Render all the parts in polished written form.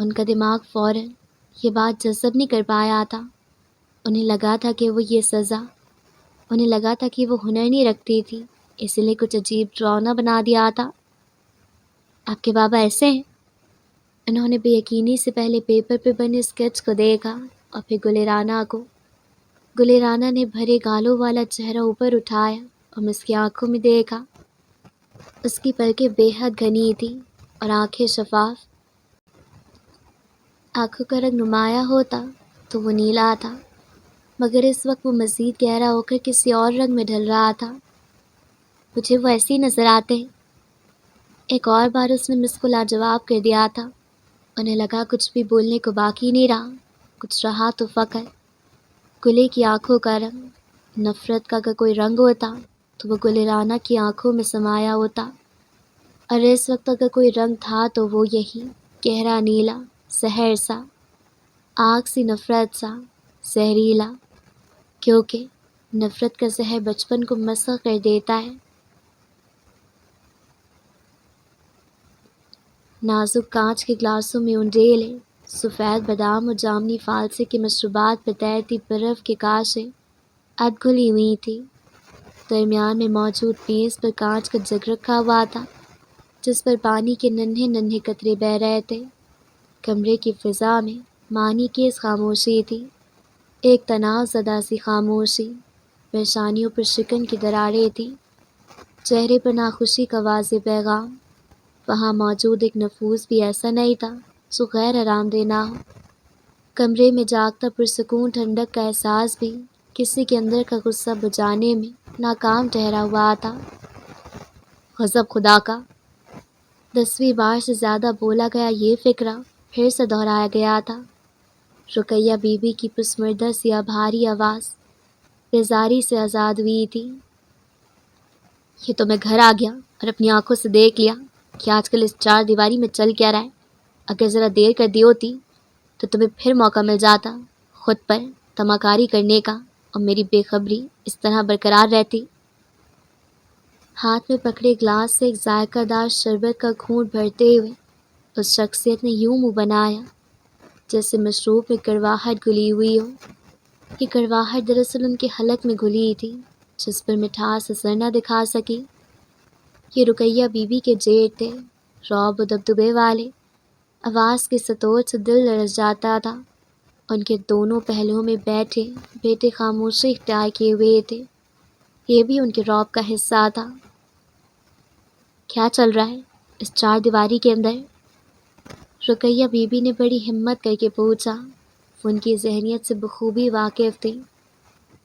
ان کا دماغ فوراً یہ بات جذب نہیں کر پایا تھا۔ انہیں لگا تھا کہ وہ یہ سزا، انہیں لگا تھا کہ وہ ہنر نہیں رکھتی تھی، اس لیے کچھ عجیب ڈراؤنا بنا دیا تھا۔ آپ کے بابا ایسے ہیں؟ انہوں نے بے یقینی سے پہلے پیپر پہ بنے اسکیچ کو دیکھا اور پھر گل رانا کو۔ گل رانا نے بھرے گالوں والا چہرہ اوپر اٹھایا اور مس کی آنکھوں میں دیکھا۔ اس کی پلکیں بے حد گھنی تھیں اور آنکھیں شفاف۔ آنکھوں کا رنگ نمایاں ہوتا تو وہ نیلا تھا، مگر اس وقت وہ مزید گہرا ہو کر کسی اور رنگ میں ڈھل رہا تھا۔ مجھے وہ ایسے ہی نظر آتے ہیں۔ ایک اور بار اس نے مس کو لاجواب کر دیا تھا۔ انہیں لگا کچھ بھی بولنے کو باقی نہیں رہا، کچھ رہا تو فقط گلے کی آنکھوں کا رنگ۔ نفرت کا اگر کوئی رنگ ہوتا تو وہ گل رانا کی آنکھوں میں سمایا ہوتا، اور اس وقت اگر کوئی رنگ تھا تو وہ یہی گہرا نیلا، زہر سا، آگ سی نفرت سا، زہریلا، کیونکہ نفرت کا زہر بچپن کو مسخ کر دیتا ہے۔ نازک کانچ کے گلاسوں میں انڈیلے سفید بادام اور جامنی فالسے کے مشروبات پر تیرتی برف کی کاشیں اد گھلی ہوئی تھی۔ درمیان میں موجود میز پر کانچ کا جگ رکھا ہوا تھا جس پر پانی کے ننھے ننھے قطرے بہہ رہے تھے۔ کمرے کی فضا میں معنی خیز خاموشی تھی، ایک تناؤ زدہ سی خاموشی۔ پیشانیوں پر شکن کی دراریں تھیں، چہرے پر ناخوشی کا واضح پیغام۔ وہاں موجود ایک نفوس بھی ایسا نہیں تھا جو غیر آرام دہ نہ ہو۔ کمرے میں جاگتا پرسکون ٹھنڈک کا احساس بھی کسی کے اندر کا غصہ بجھانے میں ناکام ٹھہرا ہوا تھا۔ غضب خدا کا! 10ویں بار سے زیادہ بولا گیا یہ فقرہ پھر سے دہرایا گیا تھا۔ رقیہ بی بی کی پسمردہ سی بھاری آواز بیزاری سے آزاد ہوئی تھی۔ یہ تو میں گھر آ گیا اور اپنی آنکھوں سے دیکھ لیا کہ آج کل اس چار دیواری میں چل کیا رہا ہے۔ اگر ذرا دیر کر دی ہوتی تو تمہیں پھر موقع مل جاتا خود پر تماکاری کرنے کا، اور میری بے خبری اس طرح برقرار رہتی۔ ہاتھ میں پکڑے گلاس سے ایک ذائقہ دار شربت کا گھونٹ بھرتے ہوئے اس شخصیت نے یوں منہ بنایا جیسے مشروب میں کڑواہٹ گھلی ہوئی ہو۔ یہ کڑواہٹ دراصل ان کے حلق میں گھلی تھی جس پر مٹھاس اثر نہ دکھا سکی۔ یہ رقیہ بی بی کے جیٹ تھے، رعب و دبدبے والے۔ آواز کے سطور سے دل لرز جاتا تھا۔ ان کے دونوں پہلوؤں میں بیٹھے بیٹے خاموشی اختیار کیے ہوئے تھے، یہ بھی ان کے رعب کا حصہ تھا۔ کیا چل رہا ہے اس چار دیواری کے اندر؟ رقیہ بی بی نے بڑی ہمت کر کے پوچھا۔ وہ ان کی ذہنیت سے بخوبی واقف تھی،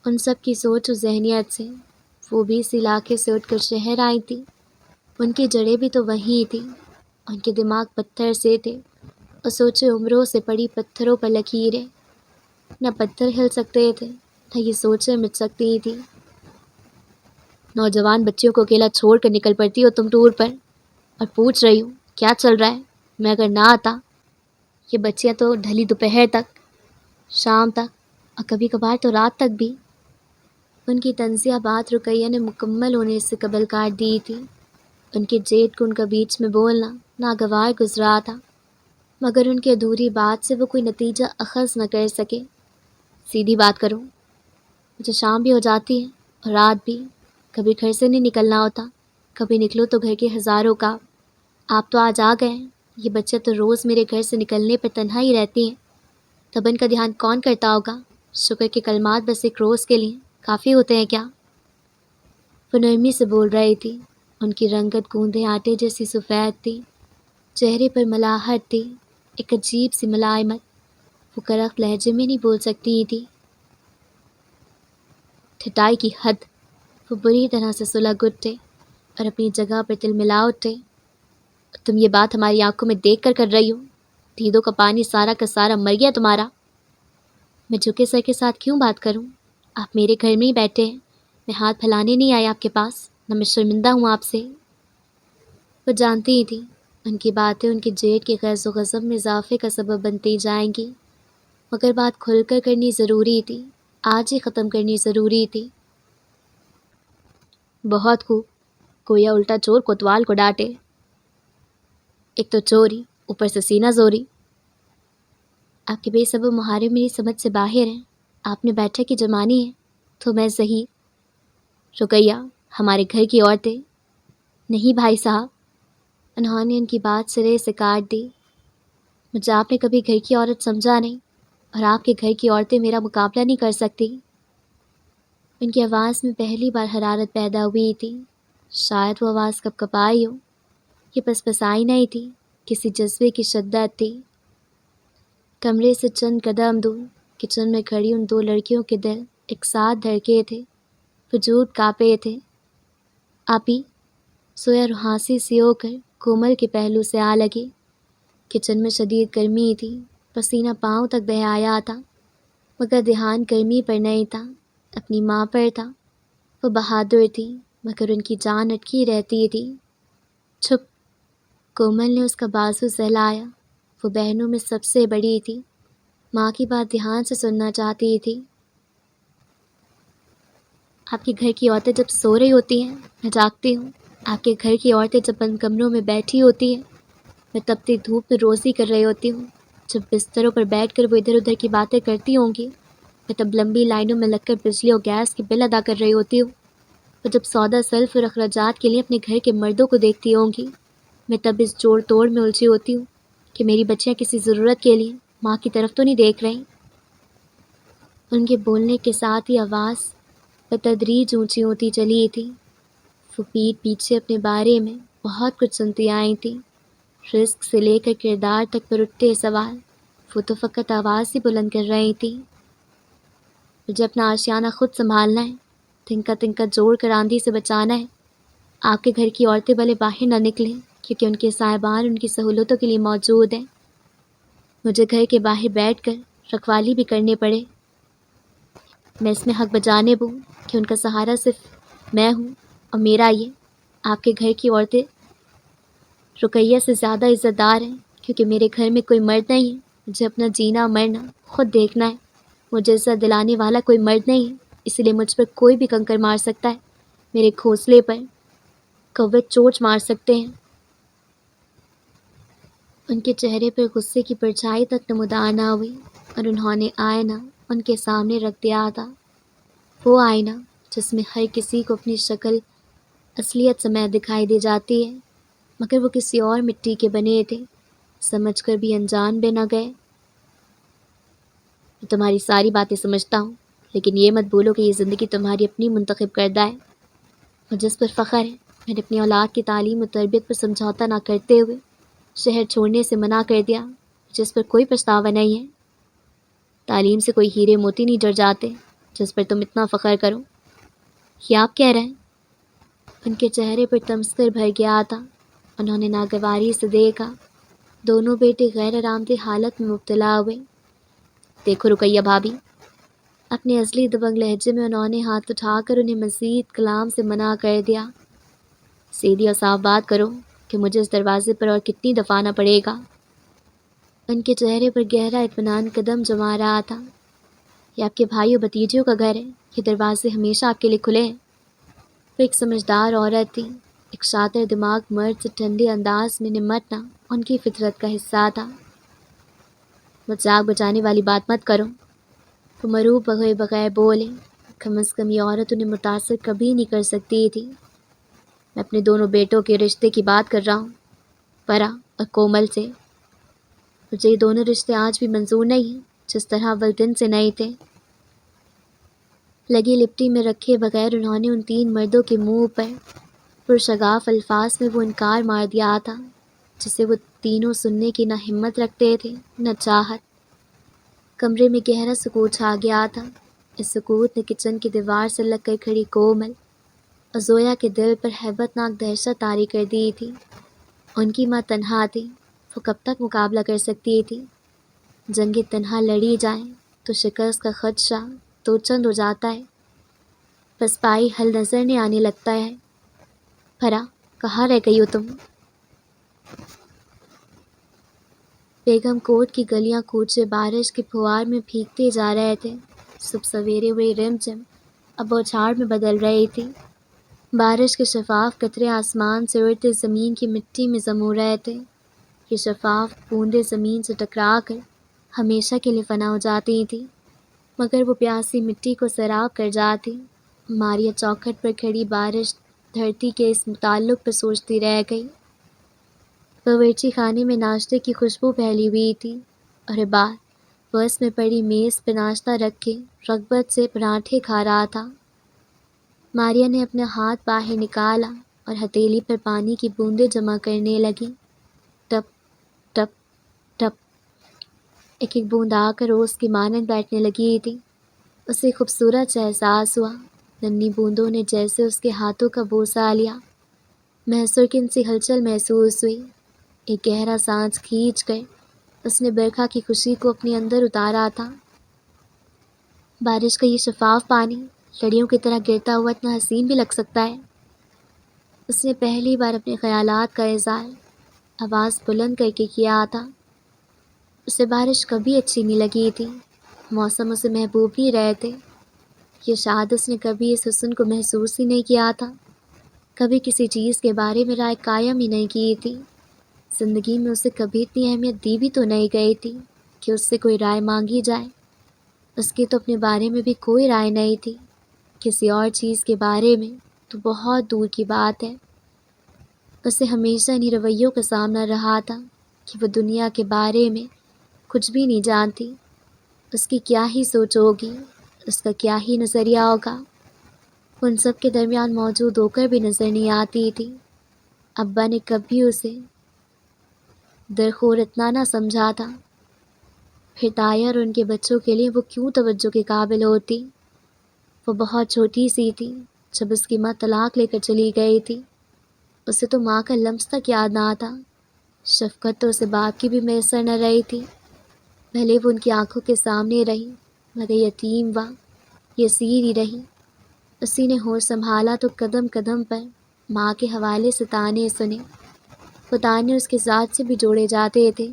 ان سب کی سوچ و ذہنیت سے۔ وہ بھی اس علاقے سے اٹھ کر شہر آئی تھی، ان کی جڑیں بھی تو وہیں تھیں۔ ان کے دماغ پتھر سے تھے اور سوچے عمروں سے پڑی پتھروں پر لکیریں۔ نہ پتھر ہل سکتے تھے نہ یہ سوچیں مٹ سکتی تھیں۔ نوجوان بچیوں کو اکیلا چھوڑ کر نکل پڑتی ہو تم ٹور پر، اور پوچھ رہی ہوں کیا چل رہا ہے۔ میں اگر نہ آتا، یہ بچیاں تو ڈھلی دوپہر تک، شام تک، اور کبھی کبھار تو رات تک بھی۔ ان کی طنزیہ بات رقیہ نے مکمل ہونے سے قبل کاٹ دی تھی۔ ان کے جیٹ کو ان کا بیچ میں بولنا ناگوار گزرا تھا، مگر ان کی ادھوری بات سے وہ کوئی نتیجہ اخذ نہ کر سکے۔ سیدھی بات کرو، مجھے شام بھی ہو جاتی ہے اور رات بھی، کبھی گھر سے نہیں نکلنا ہوتا، کبھی نکلو تو گھر کے ہزاروں کام۔ آپ تو آج آ گئے ہیں، یہ بچے تو روز میرے گھر سے نکلنے پر تنہا ہی رہتی ہیں، تب ان کا دھیان کون کرتا ہوگا؟ شکر کے کلمات بس ایک روز کے لیے کافی ہوتے ہیں کیا؟ وہ نرمی سے بول رہی تھی، ان کی رنگت گوندے آٹے جیسی سفید تھی، چہرے پر ملاحت تھی، ایک عجیب سی ملائمت۔ وہ کرخت لہجے میں نہیں بول سکتی تھی۔ ٹھٹائی کی حد! وہ بری طرح سے سلگ اٹھے اور اپنی جگہ پر تلملا اٹھے۔ تم یہ بات ہماری آنکھوں میں دیکھ کر رہی ہو؟ دیدوں کا پانی سارا کا سارا مر گیا تمہارا۔ میں جھکے سر کے ساتھ کیوں بات کروں؟ آپ میرے گھر میں ہی بیٹھے ہیں، میں ہاتھ پھیلانے نہیں آئی آپ کے پاس، نہ میں شرمندہ ہوں آپ سے۔ وہ جانتی ہی تھی ان کی باتیں ان کے جیٹ کے غیظ و غضب میں اضافے کا سبب بنتی جائیں گی، مگر بات کھل کر کرنی ضروری تھی، آج ہی ختم کرنی ضروری تھی۔ بہت خوب، گویا الٹا چور کوتوال کو ڈانٹے۔ ایک تو چوری، اوپر سے سینہ زوری۔ آپ کے بے صبر محارب میری سمجھ سے باہر ہیں. آپ نے بیٹھک کی جمانی ہے تو میں ظہیر. رقیہ ہمارے گھر کی عورتیں. نہیں بھائی صاحب. انہوں نے ان کی بات سرے سے کاٹ دی. مجھے آپ نے کبھی گھر کی عورت سمجھا نہیں، اور آپ کے گھر کی عورتیں میرا مقابلہ نہیں کر سکتی. ان کی آواز میں پہلی بار حرارت پیدا ہوئی تھی. شاید وہ آواز کب کب آئی ہو. یہ پسپسائی نہیں تھی، کسی جذبے کی شدت تھی. کمرے سے چند قدم دور کچن میں کھڑی ان دو لڑکیوں کے دل ایک ساتھ دھڑکے تھے، وجود کانپے تھے. آپی سویا روحانسی سی ہو کر کومل کے پہلو سے آ لگی. کچن میں شدید گرمی تھی، پسینہ پاؤں تک بہہ آیا تھا، مگر دھیان گرمی پر نہیں تھا، اپنی ماں پر تھا. وہ بہادر تھی مگر ان کی جان اٹکی رہتی تھی. چھپ. کومل نے اس کا بازو سہلایا. وہ بہنوں میں سب سے بڑی تھی، ماں کی بات دھیان سے سننا چاہتی تھی. آپ کے گھر کی عورتیں جب سو رہی ہوتی ہیں میں جاگتی ہوں. آپ کے گھر کی عورتیں جب بند کمروں میں بیٹھی ہوتی ہیں میں تپتی دھوپ میں روزی کر رہی ہوتی ہوں. جب بستروں پر بیٹھ کر وہ ادھر ادھر کی باتیں کرتی ہوں گی میں تب لمبی لائنوں میں لگ کر بجلی اور گیس کے بل ادا کر رہی ہوتی ہوں. اور جب سودا سلف اور اخراجات کے لیے اپنے گھر کے مردوں کو دیکھتی ہوں گی میں تب اس جوڑ توڑ میں الجھی ہوتی ہوں کہ میری بچیاں کسی ضرورت کے لیے ماں کی طرف تو نہیں دیکھ رہی. ان کے بولنے کے ساتھ ہی آواز بتدریج اونچی ہوتی چلی تھی. وہ پیٹھ پیچھے اپنے بارے میں بہت کچھ سنتی آئی تھی، رزق سے لے کر کردار تک پر اٹھتے سوال وہ تو فقط آواز ہی بلند کر رہی تھی. مجھے اپنا آشیانہ خود سنبھالنا ہے، تنکا تنکا جوڑ کر آندھی سے بچانا ہے. آپ کے گھر کی عورتیں بھلے باہر نہ نکلیں کیونکہ ان کے صاحبان ان کی سہولتوں کے لیے موجود ہیں. مجھے گھر کے باہر بیٹھ کر رکھوالی بھی کرنے پڑے، میں اس میں حق بجانے ہوں کہ ان کا سہارا صرف میں ہوں اور میرا یہ. آپ کے گھر کی عورتیں رقیہ سے زیادہ عزت دار ہیں کیونکہ میرے گھر میں کوئی مرد نہیں ہے. مجھے اپنا جینا مرنا خود دیکھنا ہے. مجھے عزت دلانے والا کوئی مرد نہیں ہے، اس لیے مجھ پر کوئی بھی کنکر مار سکتا ہے، میرے گھونسلے پر کوے چوٹ مار سکتے ہیں. ان کے چہرے پر غصے کی پرچھائی تک نمودار نہ ہوئی اور انہوں نے آئینہ ان کے سامنے رکھ دیا تھا. وہ آئینہ جس میں ہر کسی کو اپنی شکل اصلیت سمیت دکھائی دی جاتی ہے، مگر وہ کسی اور مٹی کے بنے تھے، سمجھ کر بھی انجان بے نہ گئے. میں تمہاری ساری باتیں سمجھتا ہوں، لیکن یہ مت بولو کہ یہ زندگی تمہاری اپنی منتخب کردہ ہے. اور جس پر فخر ہے میں نے اپنی اولاد کی تعلیم و تربیت پر سمجھوتا نہ کرتے ہوئے شہر چھوڑنے سے منع کر دیا، جس پر کوئی پچھتاوا نہیں ہے. تعلیم سے کوئی ہیرے موتی نہیں جڑ جاتے جس پر تم اتنا فخر کرو. یہ آپ کہہ رہے ہیں؟ ان کے چہرے پر تمسکر بھر گیا تھا. انہوں نے ناگواری سے دیکھا. دونوں بیٹے غیر آرامدہ حالت میں مبتلا ہوئے. دیکھو رقیہ بھابھی، اپنے اصلی دبنگ لہجے میں انہوں نے ہاتھ اٹھا کر انہیں مزید کلام سے منع کر دیا. سیدھی اور صاف بات کرو کہ مجھے اس دروازے پر اور کتنی دفعہ آنا پڑے گا. ان کے چہرے پر گہرا اطمینان قدم جما رہا تھا. یہ آپ کے بھائیوں بھتیجیوں کا گھر ہے، یہ دروازے ہمیشہ آپ کے لیے کھلے ہیں. وہ ایک سمجھدار عورت تھی. ایک شاطر دماغ مرد سے ٹھنڈے انداز میں نمٹنا ان کی فطرت کا حصہ تھا. مجھے آگ بچانے والی بات مت کرو. وہ مروب بغیر بغیر بولے. کم از کم یہ عورت انہیں متاثر کبھی نہیں کر سکتی تھی. میں اپنے دونوں بیٹوں کے رشتے کی بات کر رہا ہوں، پرا اور کومل سے. مجھے یہ دونوں رشتے آج بھی منظور نہیں ہیں جس طرح اول دن سے نہیں تھے. لگی لپٹی میں رکھے بغیر انہوں نے ان تین مردوں کے منہ پر پرشگاف الفاظ میں وہ انکار مار دیا تھا جسے وہ تینوں سننے کی نہ ہمت رکھتے تھے نہ چاہت. کمرے میں گہرا سکوت چھا گیا تھا. اس سکوت نے کچن کی دیوار سے لگ کر کھڑی کومل اور زویا کے دل پر ہیبت ناک دہشت طاری کر دی تھی. ان کی ماں تنہا تھی، وہ کب تک مقابلہ کر سکتی تھی؟ جنگیں تنہا لڑی جائیں تو شکست کا خدشہ تو چند ہو جاتا ہے، بس پائی حل نظر نہیں آنے لگتا ہے. پھرا کہاں رہ گئی ہو تم؟ بیگم کوٹ کی گلیاں کوچے بارش کے پھوار میں بھیگتے جا رہے تھے. صبح سویرے ہوئی رم جم اب بوچھاڑ میں بدل رہی تھی. بارش کے شفاف قطرے آسمان سے اڑتے زمین کی مٹی میں جم ہو رہے تھے. یہ شفاف بوندیں زمین سے ٹکرا کر ہمیشہ کے لیے فنا ہو جاتی تھیں، مگر وہ پیاسی مٹی کو سیراب کر جاتی۔ ماریا چوکھٹ پر کھڑی بارش دھرتی کے اس تعلق پر سوچتی رہ گئی۔ باورچی خانے میں ناشتے کی خوشبو پھیلی ہوئی تھی اور بعد فرش میں پڑی میز پہ ناشتہ رکھ کے رغبت سے پراٹھے کھا رہا تھا۔ ماریا نے اپنا ہاتھ باہر نکالا اور ہتھیلی پر پانی کی بوندیں جمع کرنے لگی۔ ٹپ ٹپ ٹپ، ایک ایک بوند آ کر روز کی مانند بیٹھنے لگی تھی۔ اسے خوبصورت سا احساس ہوا، ننھی بوندوں نے جیسے اس کے ہاتھوں کا بوسہ لیا۔ محسورکن سی ہلچل محسوس ہوئی۔ ایک گہرا سانس کھینچ کر اس نے برکھا کی خوشی کو اپنے اندر اتارا تھا۔ بارش کا یہ شفاف پانی لڑیوں کی طرح گرتا ہوا اتنا حسین بھی لگ سکتا ہے۔ اس نے پہلی بار اپنے خیالات کا اظہار آواز بلند کر کے کیا تھا۔ اسے بارش کبھی اچھی نہیں لگی تھی، موسم اسے محبوب نہیں رہے تھے، یہ شاید اس نے کبھی اس حسن کو محسوس ہی نہیں کیا تھا، کبھی کسی چیز کے بارے میں رائے قائم ہی نہیں کی تھی۔ زندگی میں اسے کبھی اتنی اہمیت دی بھی تو نہیں گئی تھی کہ اس سے کوئی رائے مانگی جائے۔ اس کی تو اپنے بارے میں بھی کوئی رائے نہیں تھی، کسی اور چیز کے بارے میں تو بہت دور کی بات ہے۔ اسے ہمیشہ انہی رویوں کا سامنا رہا تھا کہ وہ دنیا کے بارے میں کچھ بھی نہیں جانتی، اس کی کیا ہی سوچ ہوگی، اس کا کیا ہی نظریہ ہوگا، ان سب کے درمیان موجود ہو کر بھی نظر نہیں آتی تھی۔ ابا نے کبھی اسے درخور اتنا نہ سمجھا تھا، پھر تایا اور ان کے بچوں کے لیے وہ کیوں توجہ کے قابل ہوتی۔ وہ بہت چھوٹی سی تھی جب اس کی ماں طلاق لے کر چلی گئی تھی، اسے تو ماں کا لمس تک یاد نہ تھا، شفقت تو اسے باپ کی بھی میسر نہ رہی تھی، بھلے وہ ان کی آنکھوں کے سامنے رہی مگر یتیم و یسیر ہی رہی۔ اسی نے ہوش سنبھالا تو قدم قدم پر ماں کے حوالے سے تانے سنے، وہ تانے اس کے ذات سے بھی جوڑے جاتے تھے۔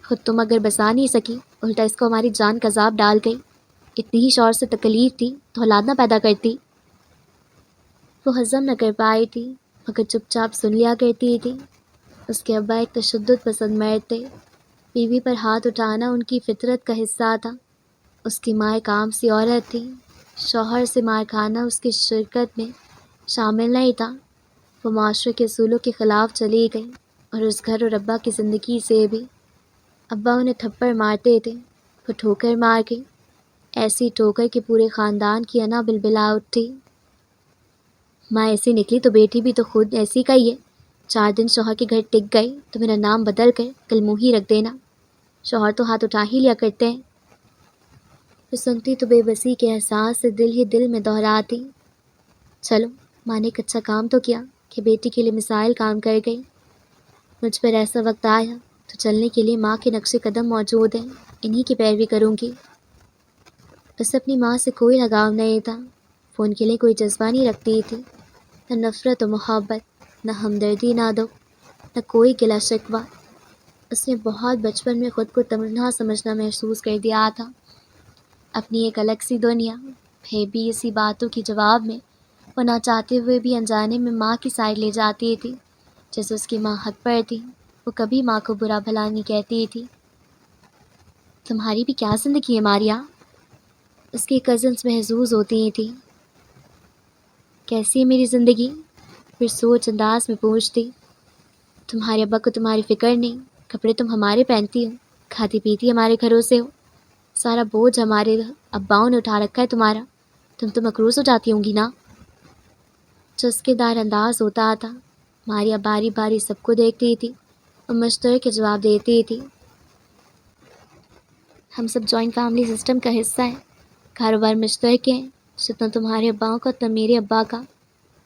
خود تم اگر بسا نہیں سکی، الٹا اس کو ہماری جان کا عذاب ڈال گئی، اتنی ہی شوہر سے تکلیف تھی تو اولاد نہ پیدا کرتی۔ وہ ہضم نہ کر پائی تھی مگر چپ چاپ سن لیا کرتی تھی۔ اس کے ابا ایک تشدد پسند مرد تھے، بیوی پر ہاتھ اٹھانا ان کی فطرت کا حصہ تھا۔ اس کی ماں ایک عام سی عورت تھی، شوہر سے مار کھانا اس کی شرکت میں شامل نہیں تھا۔ وہ معاشرے کے اصولوں کے خلاف چلی گئی اور اس گھر اور ابا کی زندگی سے بھی۔ ابا انہیں تھپڑ مارتے تھے، وہ ٹھوکر مار گئی، ایسی ٹھوکر کہ پورے خاندان کی انا بلبلا اٹھی۔ ماں ایسی نکلی تو بیٹی بھی تو خود ایسی کا ہی ہے، 4 دن شوہر کے گھر ٹک گئی تو میرا نام بدل کر کل موہی رکھ دینا، شوہر تو ہاتھ اٹھا ہی لیا کرتے ہیں۔ وہ سنتی تو بے بسی کے احساس سے دل ہی دل میں دہراتی۔ چلو، ماں نے ایک اچھا کام تو کیا کہ بیٹی کے لیے مثال کام کر گئی۔ مجھ پر ایسا وقت آیا تو چلنے کے لیے ماں کے نقش قدم موجود ہیں، انہی کی پیروی کروں گی۔ اسے اپنی ماں سے کوئی لگاؤ نہیں تھا، وہ ان کے لیے کوئی جذبہ نہیں رکھتی تھی، نہ نفرت و محبت، نہ ہمدردی، نہ دکھ، نہ کوئی گلہ شکوہ۔ اس نے بہت بچپن میں خود کو تنہا سمجھنا محسوس کر دیا تھا، اپنی ایک الگ سی دنیا۔ پھر بھی اسی باتوں کے جواب میں وہ نہ چاہتے ہوئے بھی انجانے میں ماں کی سائڈ لے جاتی تھی، جیسے اس کی ماں حق پر تھی، وہ کبھی ماں کو برا بھلا نہیں کہتی تھی۔ تمہاری بھی کیا زندگی ہے ماریا؟ اس کی کزنس محظوظ ہوتی تھی۔ کیسی ہے میری زندگی؟ پھر سوچ انداز میں پوچھتی۔ تمہارے ابا کو تمہاری فکر نہیں، کپڑے تم ہمارے پہنتی ہو، کھاتی پیتی ہمارے گھروں سے ہو، سارا بوجھ ہمارے اباؤں نے اٹھا رکھا ہے تمہارا، تم تو مقروض ہو جاتی ہوں گی نا؟ چسکے دار انداز ہوتا تھا۔ ماریا باری باری سب کو دیکھتی تھی اور مشترک کے جواب دیتی تھی۔ ہم سب جوائنٹ فیملی سسٹم کا حصہ ہیں، کاروبار مشترک ہیں، جتنا تمہارے اباؤں کا اتنا میرے ابا کا،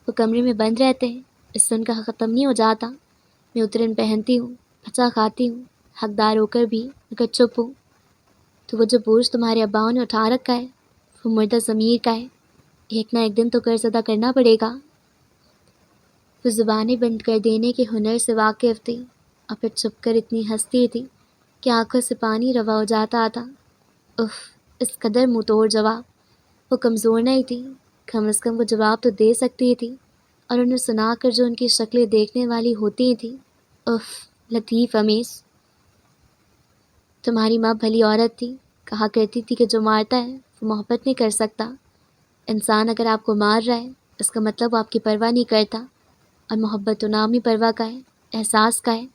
وہ کمرے میں بند رہتے ہیں، اس سے ان کا حق ختم نہیں ہو جاتا۔ میں اترن پہنتی ہوں، بچا کھاتی ہوں، حقدار ہو کر بھی اگر چپ ہوں تو وہ جو بوجھ تمہارے اباؤں نے اٹھا رکھا ہے وہ مردہ ضمیر کا ہے، ایک نہ ایک دن تو قرض ادا کرنا پڑے گا۔ وہ زبانیں بند کر دینے کے ہنر سے واقف تھی اور پھر چھپ کر اتنی ہنستی تھی کہ آنکھوں سے پانی روا ہو جاتا تھا۔ اف، اس قدر منہ توڑ جواب! وہ کمزور نہیں تھی، کم از کم وہ جواب تو دے سکتی تھی، اور انہیں سنا کر جو ان کی شکلیں دیکھنے والی ہوتی تھیں، اف، لطیف امیز۔ تمہاری ماں بھلی عورت تھی، کہا کرتی تھی کہ جو مارتا ہے وہ محبت نہیں کر سکتا۔ انسان اگر آپ کو مار رہا ہے اس کا مطلب وہ آپ کی پرواہ نہیں کرتا، اور محبت تو نام ہی پرواہ کا ہے، احساس کا ہے۔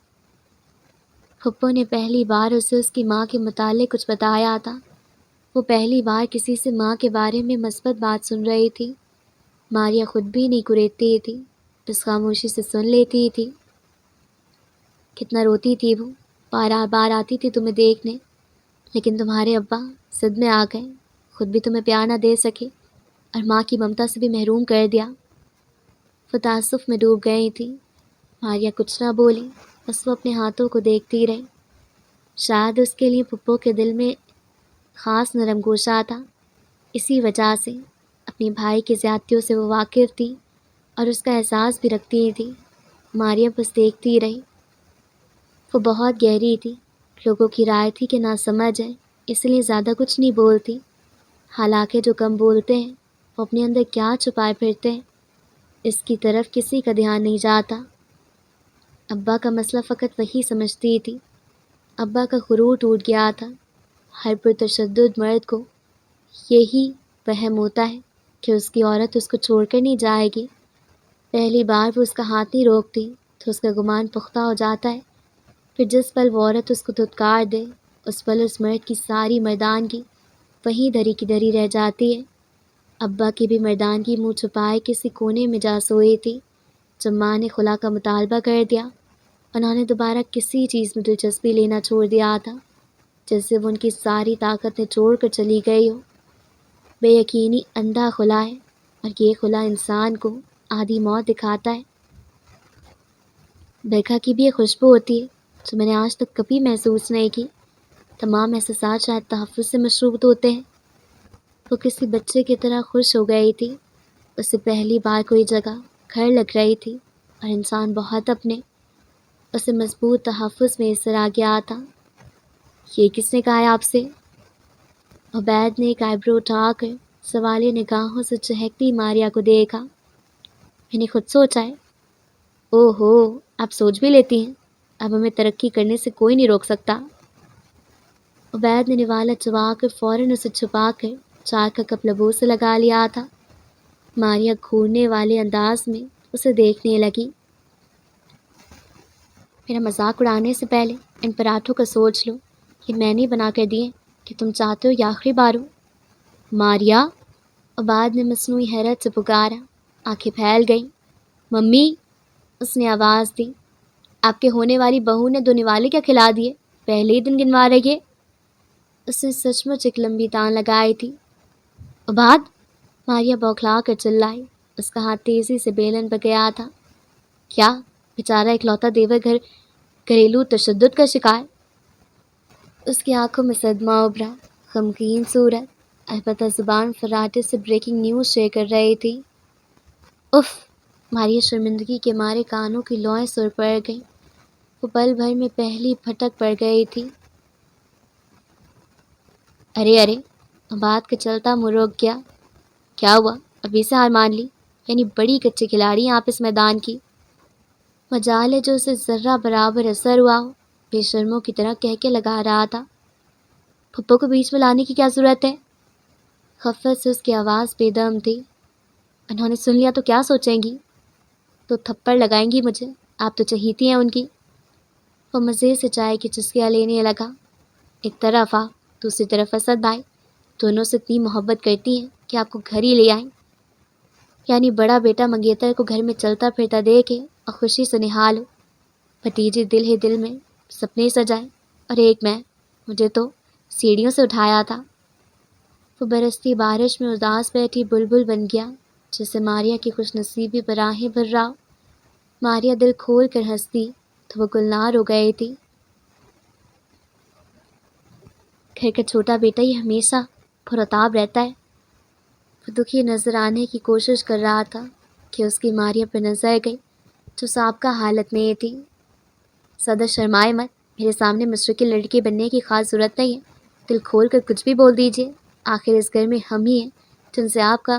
پھپھو نے پہلی بار اسے اس کی ماں کے متعلق کچھ بتایا تھا۔ وہ پہلی بار کسی سے ماں کے بارے میں مثبت بات سن رہی تھی۔ ماریا خود بھی نہیں کریدتی تھی، بس خاموشی سے سن لیتی تھی۔ کتنا روتی تھی وہ، بار بار آتی تھی تمہیں دیکھنے، لیکن تمہارے ابا صد میں آ گئے، خود بھی تمہیں پیار نہ دے سکے اور ماں کی ممتا سے بھی محروم کر دیا۔ وہ تعصف میں ڈوب گئی تھی۔ ماریا کچھ نہ بولی، بس وہ اپنے ہاتھوں کو دیکھتی رہی۔ شاید اس کے لیے پھپھو کے دل میں خاص نرم گوشہ تھا، اسی وجہ سے اپنی بھائی کی زیادتیوں سے وہ واقف تھی اور اس کا احساس بھی رکھتی تھی۔ ماریا بس دیکھتی رہی۔ وہ بہت گہری تھی، لوگوں کی رائے تھی کہ نہ سمجھ ہے، اس لیے زیادہ کچھ نہیں بولتی۔ حالانکہ جو کم بولتے ہیں وہ اپنے اندر کیا چھپائے پھرتے ہیں، اس کی طرف کسی کا دھیان نہیں جاتا۔ ابا کا مسئلہ فقط وہی سمجھتی تھی۔ ابا کا غرور ٹوٹ گیا تھا۔ ہر پرتشدد مرد کو یہی وہم ہوتا ہے کہ اس کی عورت اس کو چھوڑ کر نہیں جائے گی۔ پہلی بار وہ اس کا ہاتھ نہیں روکتی تو اس کا گمان پختہ ہو جاتا ہے، پھر جس پل وہ عورت اس کو دھتکار دے اس پل اس مرد کی ساری مردانگی وہیں دری کی دری رہ جاتی ہے۔ ابا کی بھی مردانگی منہ چھپائے کسی کونے میں جا سوئی تھی۔ جب ماں نے خلا کا مطالبہ کر دیا، انہوں نے دوبارہ کسی چیز میں دلچسپی لینا چھوڑ دیا تھا، جیسے وہ ان کی ساری طاقتیں چھوڑ کر چلی گئی ہو۔ بے یقینی اندھا خلا ہے، اور یہ خلا انسان کو آدھی موت دکھاتا ہے۔ برکھا کی بھی ایک خوشبو ہوتی ہے جو میں نے آج تک کبھی محسوس نہیں کی۔ تمام احساسات شاید تحفظ سے مشروط ہوتے ہیں۔ وہ کسی بچے کی طرح خوش ہو گئی تھی۔ اسے پہلی بار کوئی جگہ گھر لگ رہی تھی، اور انسان بہت اپنے اسے مضبوط تحفظ میں اس طرح گیا تھا۔ یہ کس نے کہا ہے آپ سے؟ عبید نے ایک آئیبرو اٹھا کر سوالیہ نگاہوں سے چہکتی ماریا کو دیکھا۔ میں نے خود سوچا ہے۔ اوہ ہو، آپ سوچ بھی لیتی ہیں؟ اب ہمیں ترقی کرنے سے کوئی نہیں روک سکتا۔ عبید نے نوالا چبا کر فوراً اسے چھپا کر چائے کا کپ لبوں سے لگا لیا تھا۔ ماریا گھورنے والے انداز میں اسے دیکھنے لگی۔ میرا مذاق اڑانے سے پہلے ان پراٹھوں کا سوچ لو، یہ میں نے بنا کر دیے کہ تم چاہتے ہو یہ آخری بار ہو۔ ماریا، عبید نے مصنوعی حیرت سے پکارا۔ آنکھیں پھیل گئیں۔ ممی، اس نے آواز دی۔ آپ کے ہونے والی بہو نے 2 نوالے کیا کھلا دیے؟ پہلے ہی دن گنوا رہی ہے۔ اس نے سچ مچ ایک لمبی تان لگائی تھی۔ عبید، ماریا بوکھلا کر چلائی۔ اس کا ہاتھ تیزی سے بیلن پہ گیا تھا۔ کیا؟ بیچارہ اکلوتا دیور گھریلو تشدد کا شکار؟ اس کی آنکھوں میں صدمہ ابھرا، غمگین صورت، البتہ زبان فراٹے سے بریکنگ نیوز شیئر کر رہی تھی۔ اف، ماریا شرمندگی کے مارے کانوں کی لوئیں سر پڑ گئیں۔ وہ پل بھر میں پہلی پھٹک پڑ گئی تھی۔ ارے، عبید کا چلتا منہ رک گیا۔ کیا ہوا؟ ابھی سے ہار مان لی؟ یعنی بڑی کچی کھلاڑی ہیں آپ اس میدان کی۔ مجال ہے جو اسے ذرہ برابر اثر ہوا ہو، بے شرموں کی طرح کہہ کے لگا رہا تھا۔ پھپھو کو بیچ میں لانے کی کیا ضرورت ہے؟ خفت سے اس کی آواز بے دم تھی۔ انہوں نے سن لیا تو کیا سوچیں گی؟ تو تھپڑ لگائیں گی مجھے، آپ تو چہیتی ہیں ان کی۔ وہ مزے سے چائے کی چسکیاں لینے لگا۔ ایک طرف آپ، دوسری طرف اسد بھائی، دونوں سے اتنی محبت کرتی ہیں کہ آپ کو گھر ہی لے آئیں۔ یعنی بڑا بیٹا منگیتر کو گھر میں چلتا پھرتا دیکھے اور خوشی سے نہال ہو، بھتیجی دل ہی دل میں سپنے سجائے، اور ایک میں، مجھے تو سیڑھیوں سے اٹھایا تھا۔ وہ برستی بارش میں اداس بیٹھی بلبل بن گیا، جسے ماریا کی خوش نصیبی پر راہیں بھر رہا ہو۔ ماریا دل کھول کر ہنستی تو وہ گلنار ہو گئی تھی۔ گھر کا چھوٹا بیٹا ہی ہمیشہ پرتاب رہتا ہے۔ وہ دکھی نظر آنے کی کوشش کر رہا تھا کہ اس کی ماریا پر نظر گئی جو سابقہ حالت میں تھی۔ صدر شرمائے مت، میرے سامنے مشرقی لڑکی بننے کی خاص ضرورت نہیں ہے۔ دل کھول کر کچھ بھی بول دیجیے، آخر اس گھر میں ہم ہی ہیں جن سے آپ کا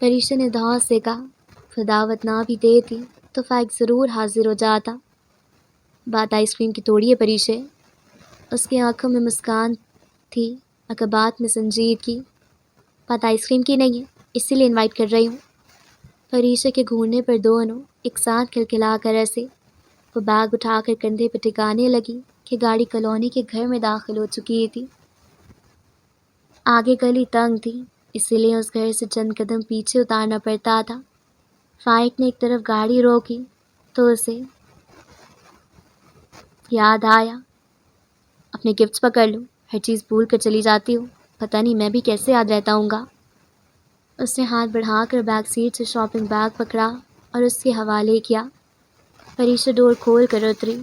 پریشا نے دھوس سے کہا، پھر دعوت نہ بھی دیتی تو فائق ضرور حاضر ہو جاتا۔ بات آئس کریم کی توڑی ہے پریشے۔ اس کی آنکھوں میں مسکان تھی مگر بات میں سنجیدگی۔ بات آئس کریم کی نہیں ہے، اسی لیے انوائٹ کر رہی ہوں۔ پریشا کے گھورنے پر دونوں ایک ساتھ کھلکھلا کر ایسے وہ بیگ اٹھا کر کندھے پہ ٹکانے لگی کہ گاڑی کالونی کے گھر میں داخل ہو چکی تھی۔ آگے گلی تنگ تھی، اسی لیے اس گھر سے چند قدم پیچھے اتارنا پڑتا تھا۔ فائق نے ایک طرف گاڑی روکی تو اسے یاد آیا، اپنے گفٹس پکڑ لوں، ہر چیز بھول کر چلی جاتی ہوں، پتہ نہیں میں بھی کیسے یاد رہتا ہوں گا۔ اس نے ہاتھ بڑھا کر بیک سیٹ سے شاپنگ بیگ پکڑا اور اس کے حوالے کیا۔ پریشا ڈور کھول کر اتری۔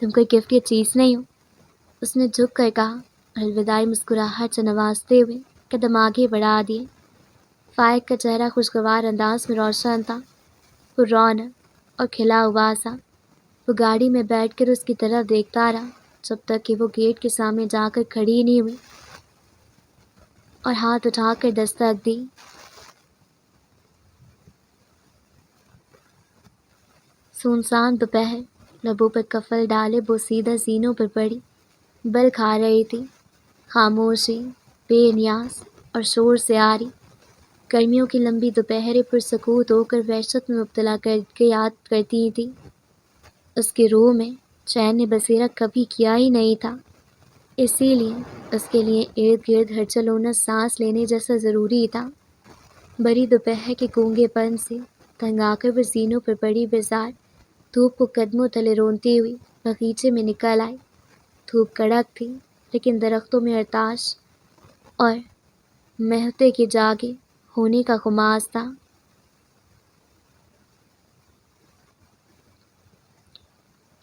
تم کوئی گفٹ یا چیز نہیں ہو، اس نے جھک کر کہا اور الوداعی مسکراہٹ سے نوازتے ہوئے قدم آگے بڑھا دیے۔ فائق کا چہرہ خوشگوار انداز میں روشن تھا، وہ رونق اور کھلا ہوا سا۔ وہ گاڑی میں بیٹھ کر اس کی طرف دیکھتا رہا جب تک کہ وہ گیٹ کے سامنے جا کر کھڑی نہیں ہوئی اور ہاتھ اٹھا کر دستک دی۔ سنسان دوپہر، لبوں پر کفل ڈالے بوسیدہ سینوں پر پڑی، بل کھا رہی تھی۔ خاموشی بے نیاز اور شور سے آری، گرمیوں کی لمبی دوپہریں پرسکوت ہو کر وحشت میں مبتلا کر کے یاد کرتی تھی۔ اس کی روح میں چین نے بسیرا کبھی کیا ہی نہیں تھا، اسی لیے اس کے لیے ارد گرد ہلچل ہونا سانس لینے جیسا ضروری تھا۔ بڑی دوپہر کے گونگے پن سے تنگ آ کر وہ زینوں پر پڑی بیزار دھوپ کو قدموں تلے رونتی ہوئی باغیچے میں نکل آئی۔ دھوپ کڑک تھی لیکن درختوں میں ارتاش اور مہوتے کے جاگے ہونے کا خماس تھا۔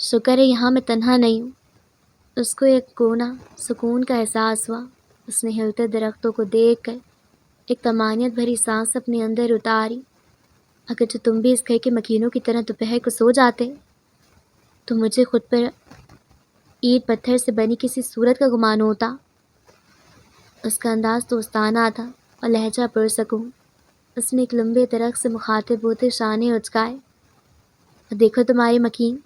شکر ہے یہاں میں تنہا نہیں ہوں، اس کو ایک کونا سکون کا احساس ہوا۔ اس نے ہلتے درختوں کو دیکھ کر ایک طمانینت بھری سانس اپنے اندر اتاری۔ اگرچہ تم بھی اس گھر کے مکینوں کی طرح دوپہر کو سو جاتے تو مجھے خود پر اینٹ پتھر سے بنی کسی صورت کا گمان ہوتا۔ اس کا انداز دوستانہ تھا اور لہجہ پرسکون۔ اس نے ایک لمبے درخت سے مخاطب ہوتے شانے اچکائے۔ اور دیکھو تمہارے مکین،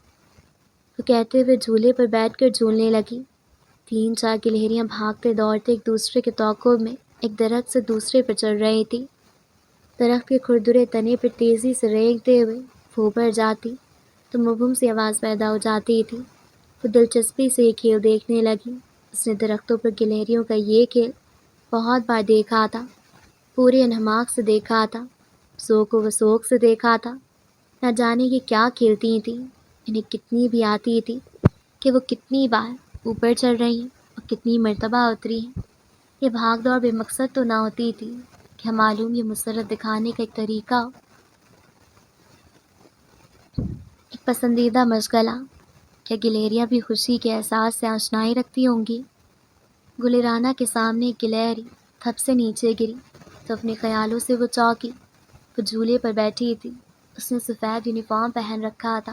وہ کہتے ہوئے جھولے پر بیٹھ کر جھولنے لگی۔ 3-4 گلہریاں بھاگتے دوڑتے ایک دوسرے کے توقع میں ایک درخت سے دوسرے پر چڑھ رہی تھی۔ درخت کے کھردرے تنے پر تیزی سے رینگتے ہوئے وہ اوپر جاتی تو مبہم سی آواز پیدا ہو جاتی تھی۔ وہ دلچسپی سے یہ کھیل دیکھنے لگی۔ اس نے درختوں پر گلہریوں کا یہ کھیل بہت بار دیکھا تھا، پورے انہماک سے دیکھا تھا، ذوق و وسوق سے دیکھا تھا۔ نہ جانے یہ کیا کھیلتی تھیں، انہیں کتنی بھی آتی تھی کہ وہ کتنی بار اوپر چڑھ رہی ہیں اور کتنی مرتبہ اتری ہیں۔ یہ بھاگ دوڑ بے مقصد تو نہ ہوتی تھی، کیا معلوم یہ مسرت دکھانے کا ایک طریقہ ہو، ایک پسندیدہ مشغلہ۔ کیا گلہریاں بھی خوشی کے احساس سے آشنائی رکھتی ہوں گی؟ گلرانا کے سامنے ایک گلہری تھپ سے نیچے گری تو اپنے خیالوں سے وہ چونکی۔ وہ جھولے پر بیٹھی تھی، اس نے سفید یونیفارم پہن رکھا تھا،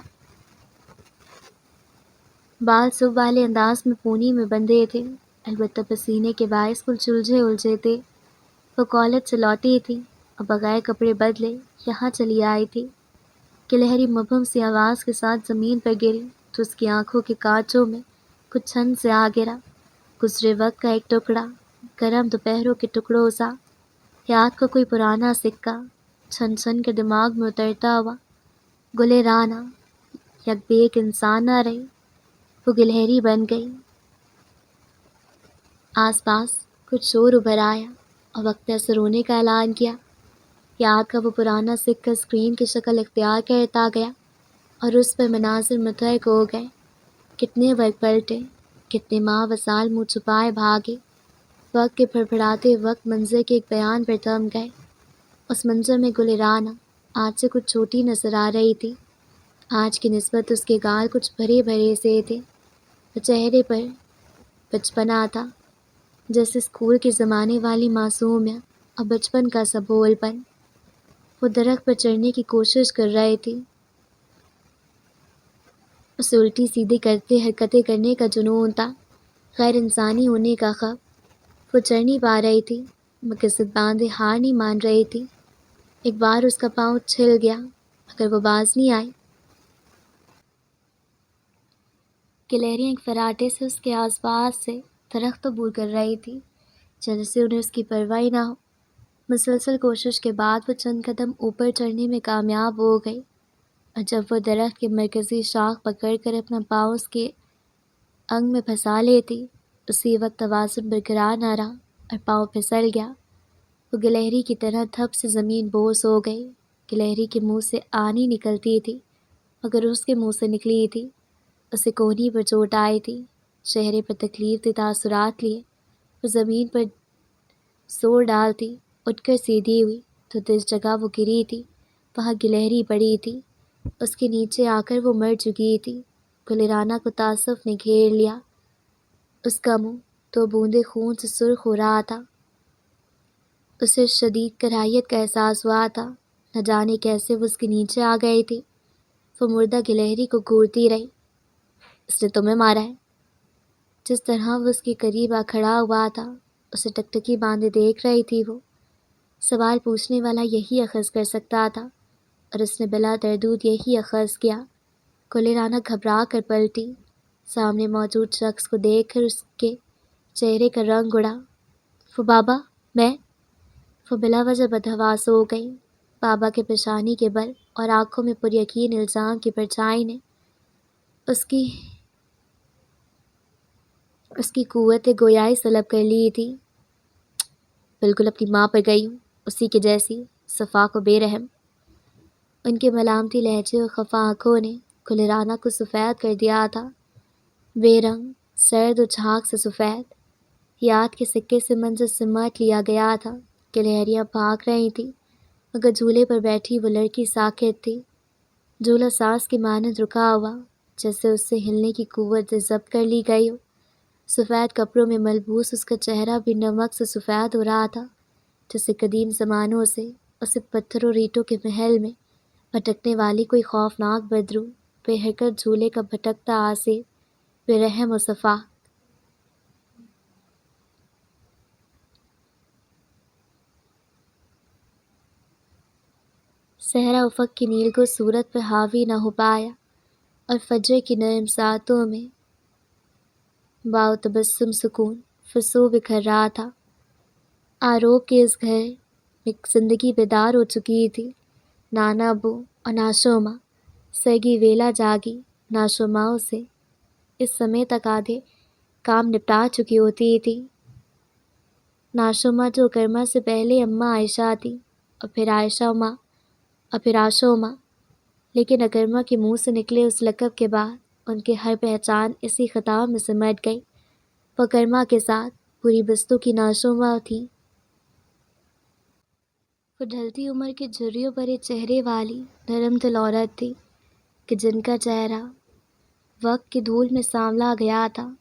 بال صبح والے انداز میں پونی میں بندھے تھے، البتہ پسینے کے باعث کچھ الجھے تھے۔ وہ کالج سے لوٹی تھی اور بغیر کپڑے بدلے یہاں چلی آئی تھی۔ گلہری مبہم سی آواز کے ساتھ زمین پر گری تو اس کی آنکھوں کے کانچوں میں کچھ چھن سے آ گرا، گزرے وقت کا ایک ٹکڑا، گرم دوپہروں کے ٹکڑوں سا، یاد کا کوئی پرانا سکہ، چھن چھن کے دماغ میں اترتا ہوا۔ گلرانا یک بے ایک انسان نہ رہی، وہ گلہری بن گئی۔ آس پاس کچھ شور ابھر آیا اور وقت اثر ہونے کا اعلان کیا۔ یاد کا وہ پرانا سکہ اسکرین کی شکل اختیار کرتا گیا اور اس پر مناظر متحرک ہو گئے۔ کتنے وقت پلٹے، کتنے ماہ و سال منہ چھپائے بھاگے، وقت کے پھڑپھڑاتے وقت منظر کے ایک بیان پر تھم گئے۔ اس منظر میں گلرانا آج سے کچھ چھوٹی نظر آ رہی تھی۔ آج کی نسبت اس کے گال کچھ بھرے بھرے سے تھے، چہرے پر بچپنا تھا، جیسے اسکول کے زمانے والی معصومیت اور بچپن کا سا بھول پن۔ وہ درخت پر چڑھنے کی کوشش کر رہی تھی، اسے الٹی سیدھی کرتے حرکتیں کرنے کا جنون تھا، غیر انسانی ہونے کا خوف۔ وہ چڑھ نہیں پا رہی تھی مگر ضد باندھے ہار نہیں مان رہی تھی۔ ایک بار اس کا پاؤں چھل گیا مگر وہ باز نہیں آئی۔ گلہریاں ایک فراٹے سے اس کے آس پاس سے درخت عبور کر رہی تھی جیسے انہیں اس کی پرواہ نہ ہو۔ مسلسل کوشش کے بعد وہ چند قدم اوپر چڑھنے میں کامیاب ہو گئی، اور جب وہ درخت کے مرکزی شاخ پکڑ کر اپنا پاؤں اس کے انگ میں پھنسا لیتی، اسی وقت توازن برقرار نہ رہا اور پاؤں پھسل گیا۔ وہ گلہری کی طرح دھپ سے زمین بوس ہو گئی۔ گلہری کے منہ سے آنی نکلتی تھی مگر اس کے منہ سے نکلی تھی۔ اسے کونھی پر چوٹ آئی تھی، چہرے پر تکلیف دہ تاثرات لیے وہ زمین پر زور ڈالتی، اٹھ کر سیدھی ہوئی تو جس جگہ وہ گری تھی وہاں گلہری پڑی تھی۔ اس کے نیچے آ کر وہ مر چکی تھی۔ گلرانا کو تعصف نے گھیر لیا۔ اس کا منہ تو بوندے خون سے سرخ ہو رہا تھا۔ اسے شدید کراہیت کا احساس ہوا تھا، نہ جانے کیسے وہ اس کے نیچے آ گئی تھی۔ وہ مردہ گلہری کو گھورتی رہی۔ اس نے تمہیں مارا ہے؟ جس طرح وہ اس کے قریب آ کھڑا ہوا تھا، اسے ٹکٹکی باندھے دیکھ رہی تھی۔ وہ سوال پوچھنے والا یہی اخذ کر سکتا تھا، اور اس نے بلا تردید یہی اخذ کیا۔ گلرانا گھبرا کر پلٹی، سامنے موجود شخص کو دیکھ کر اس کے چہرے کا رنگ اڑا۔ وہ بابا، میں؟ وہ بلا وجہ بدحواس ہو گئی۔ بابا کے پیشانی کے بل اور آنکھوں میں پر یقین الزام کی پرچھائی نے اس کی قوت گویائی سلب کر لی تھی۔ بالکل اپنی ماں پر گئی ہوں، اسی کے جیسی، صفا کو بے رحم۔ ان کے ملامتی لہجے اور خفا آنکھوں نے گلرانا کو سفید کر دیا تھا، بے رنگ، سرد و جھانک سے سفید۔ یاد کے سکے سے منظر سمٹ لیا گیا تھا۔ گلہریاں بھاگ رہی تھیں مگر جھولے پر بیٹھی وہ لڑکی ساکت تھی۔ جھولا سانس کی مانند رکا ہوا، جیسے اس سے ہلنے کی قوت ضبط کر لی گئی ہو۔ سفید کپڑوں میں ملبوس اس کا چہرہ بھی نمک سے سفید ہو رہا تھا، جیسے قدیم زمانوں سے اسے پتھر اور اینٹوں کے محل میں بھٹکنے والی کوئی خوفناک بدرو بے حرکت جھولے کا بھٹکتا آسے، بے رحم و صفا۔ صحرا افق کی نیل کو صورت پر حاوی نہ ہو پایا، اور فجر کی نرم ساعتوں میں باو تبسم سکون فسو بکھر رہا تھا۔ آروپ کے اس گھر میں زندگی بیدار ہو چکی تھی۔ نانا ابو اور ناشوما سرگی ویلا جاگی ناشوماؤں سے اس سمے تک آدھے کام نپٹا چکی ہوتی تھی۔ ناشوما جو کرما سے پہلے اماں عائشہ تھی، اور پھر عائشہ ماں، اور پھر عاشو ماں، لیکن اکرما کے منہ سے نکلے اس لقب کے بعد ان کی ہر پہچان اسی خطاب میں سمٹ گئی۔ وہ کرما کے ساتھ پوری بستوں کی ناشوما تھی۔ وہ ڈھلتی عمر کے جھریوں بھرے چہرے والی نرم دل عورت تھی کہ جن کا چہرہ وقت کی دھول میں سانولا گیا تھا،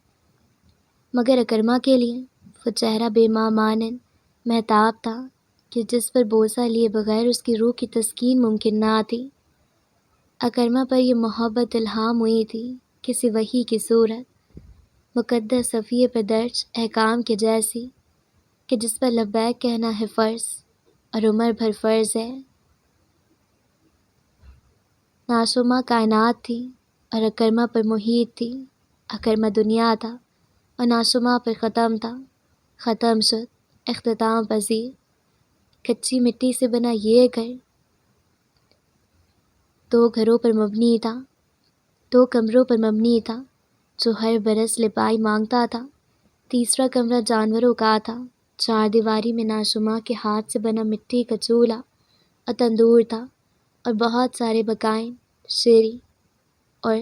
مگر اکرما کے لیے وہ چہرہ بے ماں مانند مہتاب تھا کہ جس پر بوسہ لیے بغیر اس کی روح کی تسکین ممکن نہ تھی۔ اکرما پر یہ محبت الہام ہوئی تھی کسی وحی کی صورت، مقدس صفیے پر درج احکام کے جیسی، کہ جس پر لبیک کہنا ہے فرض اور عمر بھر فرض ہے۔ ناشوما کائنات تھی اور اکرما پر محیط تھی۔ اکرما دنیا تھا اور ناشوما پر ختم تھا، ختم شد، اختتام پذیر۔ کچی مٹی سے بنا یہ گھر دو گھروں پر مبنی تھا، دو کمروں پر مبنی تھا جو ہر برس لپائی مانگتا تھا۔ تیسرا کمرہ جانوروں کا تھا۔ چار دیواری میں ناشوما کے ہاتھ سے بنا مٹی کا چولہا اور تندور تھا، اور بہت سارے بقائن، شیری اور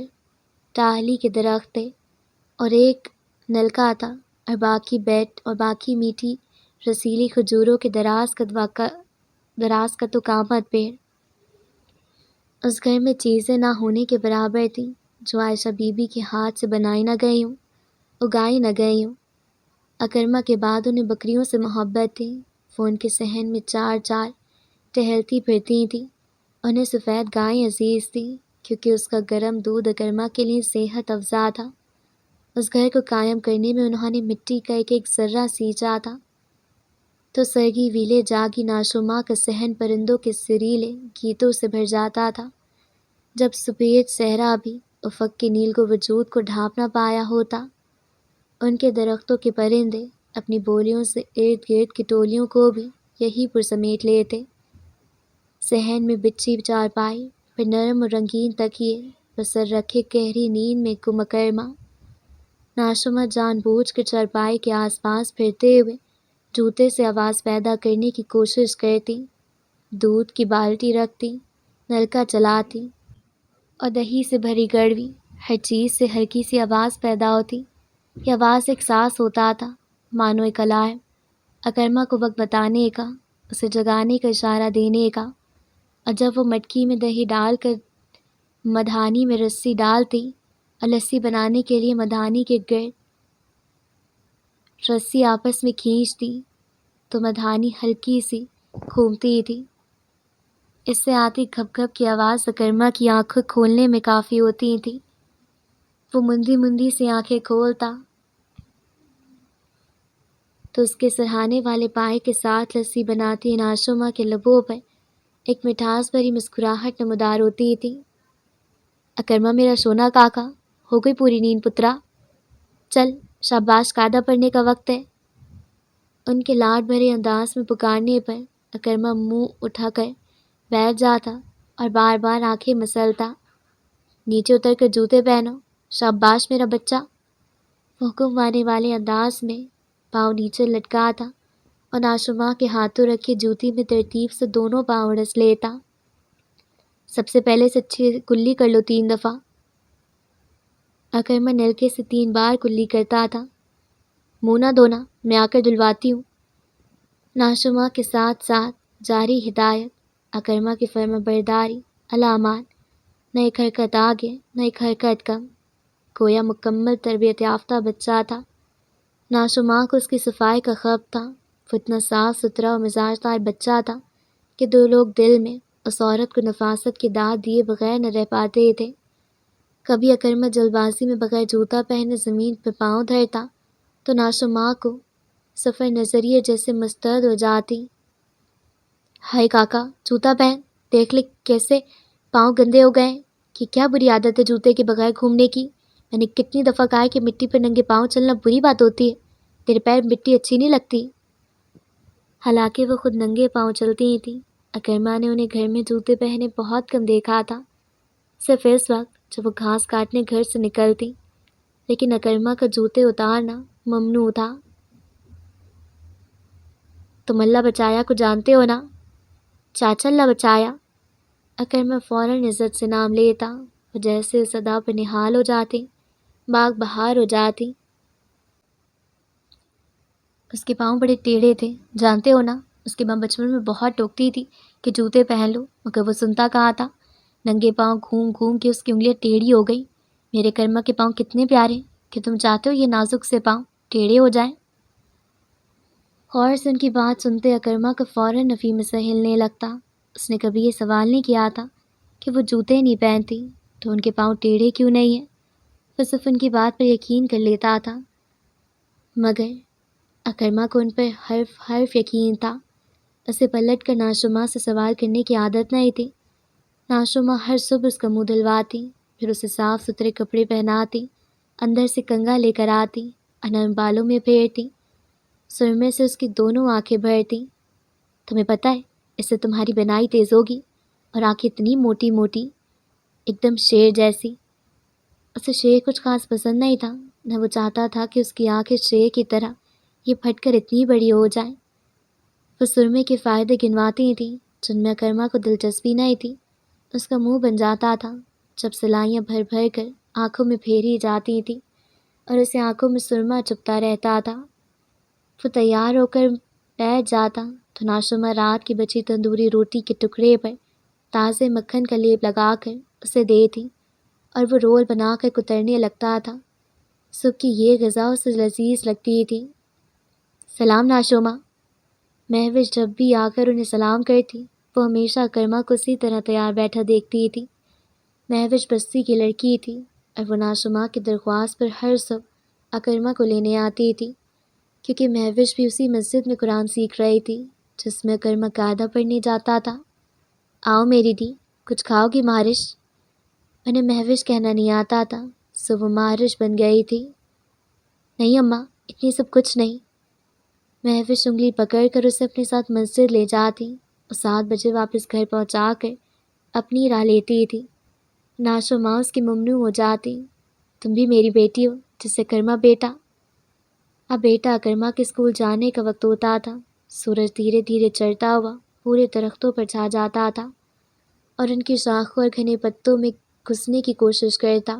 ٹاہلی کے درخت تھے، اور ایک نلکا تھا، اور باقی بیٹ اور باقی میٹھی رسیلی کھجوروں کے دراز کا تو قامت پیڑ۔ اس گھر میں چیزیں نہ ہونے کے برابر تھیں جو عائشہ بی بی کے ہاتھ سے بنائی نہ گئی ہوں، اگائی نہ گئی ہوں۔ اکرما کے بعد انہیں بکریوں سے محبت تھی۔ وہ ان کے صحن میں چار چار ٹہلتی پھرتی تھیں۔ انہیں سفید گائیں عزیز تھیں کیونکہ اس کا گرم دودھ اکرما کے لیے صحت افزا تھا۔ اس گھر کو قائم کرنے میں انہوں نے مٹی کا ایک ایک ذرہ سینچا تھا۔ تو سرگی ویلے جاگی ناشوما کا صحن پرندوں کے سریلے گیتوں سے بھر جاتا تھا۔ جب سفید صحرا بھی افق کے نیل کو وجود کو ڈھانپ نہ پایا ہوتا، ان کے درختوں کے پرندے اپنی بولیوں سے ارد گرد کی ٹولیوں کو بھی یہی پر سمیٹ لیتے۔ صحن میں بچھی چارپائی پھر نرم اور رنگین تکیے بسر رکھے گہری نیند میں کمکرما۔ ناشوما جان بوجھ کر چارپائی کے آس پاس پھرتے ہوئے جوتے سے آواز پیدا کرنے کی کوشش کرتی، دودھ کی بالٹی رکھتی، نلکا چلاتی اور دہی سے بھری گڑوی ہر چیز سے ہلکی سی آواز پیدا ہوتی۔ یہ آواز ایک ساز ہوتا تھا، مانو ایک الارم، اکرما کو وقت بتانے کا، اسے جگانے کا اشارہ دینے کا۔ اور جب وہ مٹکی میں دہی ڈال کر مدھانی میں رسی ڈالتی اور لسی بنانے کے لیے مدھانی کے گرد رسی آپس میں کھینچتی تو مدھانی ہلکی سی گھومتی تھی۔ اس سے آتی گھپ گھپ کی آواز اکرما کی آنکھیں کھولنے میں کافی ہوتی تھی۔ وہ مندی مندی سی آنکھیں کھولتا تو اس کے سرہانے والے پائے کے ساتھ لسی بناتی ناشوما کے لبوں پر ایک مٹھاس بھری مسکراہٹ نمودار ہوتی تھی۔ اکرما میرا سونا کاکا، ہو گئی پوری نیند پترا، چل شاباش قاعدہ پڑھنے کا وقت ہے۔ ان کے لاڈ بھرے انداز میں پکارنے پر اکرما منہ اٹھا کر بیٹھ جاتا اور بار بار آنکھیں مسلتا۔ نیچے اتر کر جوتے پہنو، شاباش میرا بچہ۔ وہ حکم ماننے والے انداز میں پاؤں نیچے لٹکاتا اور ناشوما کے ہاتھوں رکھے جوتی میں ترتیب سے دونوں پاؤں اڑس لیتا۔ سب سے پہلے سے اچھی کلی کر لو 3 دفعہ۔ اکرما نلکے سے 3 بار کلی کرتا تھا۔ منہ نہ دھونا، میں آ کر دھلواتی ہوں۔ ناشوما کے ساتھ ساتھ جاری ہدایت، اکرما کی فرما برداری، علامات، نہ ایک حرکت آگے نہ ایک حرکت کم، گویا مکمل تربیت یافتہ بچہ تھا۔ ناشوما کو اس کی صفائی کا خب تھا۔ وہ اتنا صاف ستھرا اور مزاج دار بچہ تھا کہ 2 لوگ دل میں اس عورت کو نفاست کی داد دیے بغیر نہ رہ پاتے تھے۔ کبھی اکرما جلد بازی میں بغیر جوتا پہنے زمین پہ پاؤں دھرتا تو ناشوما کو سفر نظریے جیسے مسترد ہو جاتی۔ ہائے کاکا، جوتا پہن، دیکھ لے کیسے پاؤں گندے ہو گئے۔ کہ کیا بری عادت ہے جوتے کے بغیر گھومنے کی؟ میں نے کتنی دفعہ کہا ہے کہ مٹی پر ننگے پاؤں چلنا بری بات ہوتی ہے، تیرے پیر مٹی اچھی نہیں لگتی۔ حالانکہ وہ خود ننگے پاؤں چلتی ہی تھی، اکرما نے انہیں گھر میں جوتے پہنے بہت کم دیکھا تھا، صرف اس وقت جب وہ گھاس کاٹنے گھر سے نکلتی۔ لیکن اکرما کا جوتے اتارنا ممنوع تھا۔ تم اللہ بچایا کو جانتے ہو نا؟ چاچا اللہ بچایا۔ اکرما فوراً عزت سے نام لیتا، وہ جیسے اس ادا پر نہال ہو جاتی، باغ بہار ہو جاتی۔ اس کے پاؤں بڑے ٹیڑھے تھے، جانتے ہو نا؟ اس کی ماں بچپن میں بہت ٹوکتی تھی کہ جوتے پہن لو، مگر وہ سنتا کہاں تھا۔ ننگے پاؤں گھوم گھوم کے اس کی انگلیاں ٹیڑھی ہو گئی۔ میرے کرما کے پاؤں کتنے پیارے کہ تم چاہتے ہو یہ نازک سے پاؤں ٹیڑھے ہو جائیں۔ غور سے ان کی بات سنتے اکرما کا فوراً نفی میں سر ہلنے لگتا۔ اس نے کبھی یہ سوال نہیں کیا تھا کہ وہ جوتے نہیں پہنتی تو ان کے پاؤں ٹیڑھے کیوں نہیں ہیں، وہ صرف ان کی بات پر یقین کر لیتا تھا۔ مگر اکرما کو ان پر حرف حرف یقین تھا۔ اسے پلٹ کر ناشوما سے سوال کرنے کی عادت نہیں تھی۔ ناشوما ہر صبح اس کا منہ دھلواتی، پھر اسے صاف ستھرے کپڑے پہناتی، اندر سے کنگھا لے کر آتی اور نرم بالوں میں پھیرتی، سرمے سے اس کی دونوں آنکھیں بھرتی۔ تمہیں پتہ ہے اس سے تمہاری بینائی تیز ہوگی، اور آنکھیں اتنی موٹی موٹی، ایک دم شیر جیسی۔ اسے شیر کچھ خاص پسند نہیں تھا، نہ وہ چاہتا تھا کہ اس کی آنکھیں شیر کی طرح یہ پھٹ کر اتنی بڑی ہو جائیں۔ وہ سرمے کے فائدے گنواتی تھیں جن میں اکرما کو دلچسپی نہیں تھی۔ اس کا منہ بن جاتا تھا جب سلائیاں بھر بھر کر آنکھوں میں پھیری جاتی تھیں اور اسے آنکھوں میں سرما چپتا رہتا تھا۔ وہ تیار ہو کر بیٹھ جاتا تو ناشوما رات کی بچی تندوری روٹی کے ٹکڑے پر تازے مکھن کا لیپ لگا کر اسے دیتی اور وہ رول بنا کر کترنے لگتا تھا۔ صبح کی یہ غذا اسے لذیذ لگتی تھی۔ سلام ناشوما۔ مہوش جب بھی آ کر انہیں سلام کرتی وہ ہمیشہ اکرما کو اسی طرح تیار بیٹھا دیکھتی تھی۔ مہوش بستی کی لڑکی تھی اور وہ ناشوما کی درخواست پر ہر صبح اکرما کو لینے آتی تھی۔ کیونککہ مہوش بھی اسی مسجد میں قرآن سیکھ رہی تھی جس میں کرما قاعدہ پڑھنے جاتا تھا۔ آؤ میری دی، کچھ کھاؤ گی مہارش؟ انہیں مہوش کہنا نہیں آتا تھا، سو وہ مہارش بن گئی تھی۔ نہیں اماں، اتنی سب کچھ نہیں۔ مہوش انگلی پکڑ کر اسے اپنے ساتھ مسجد لے جاتی اور 7 بجے واپس گھر پہنچا کر اپنی راہ لیتی تھی۔ ناش و ماں اس کی ممنوع ہو جاتی۔ تم بھی میری بیٹی ہو، جسے کرما بیٹا۔ اب بیٹا کرما کے اسکول جانے کا وقت ہوتا تھا۔ سورج دھیرے دھیرے چڑھتا ہوا پورے درختوں پر چھا جاتا تھا اور ان کی شاخوں اور گھنے پتوں میں گھسنے کی کوشش کرتا۔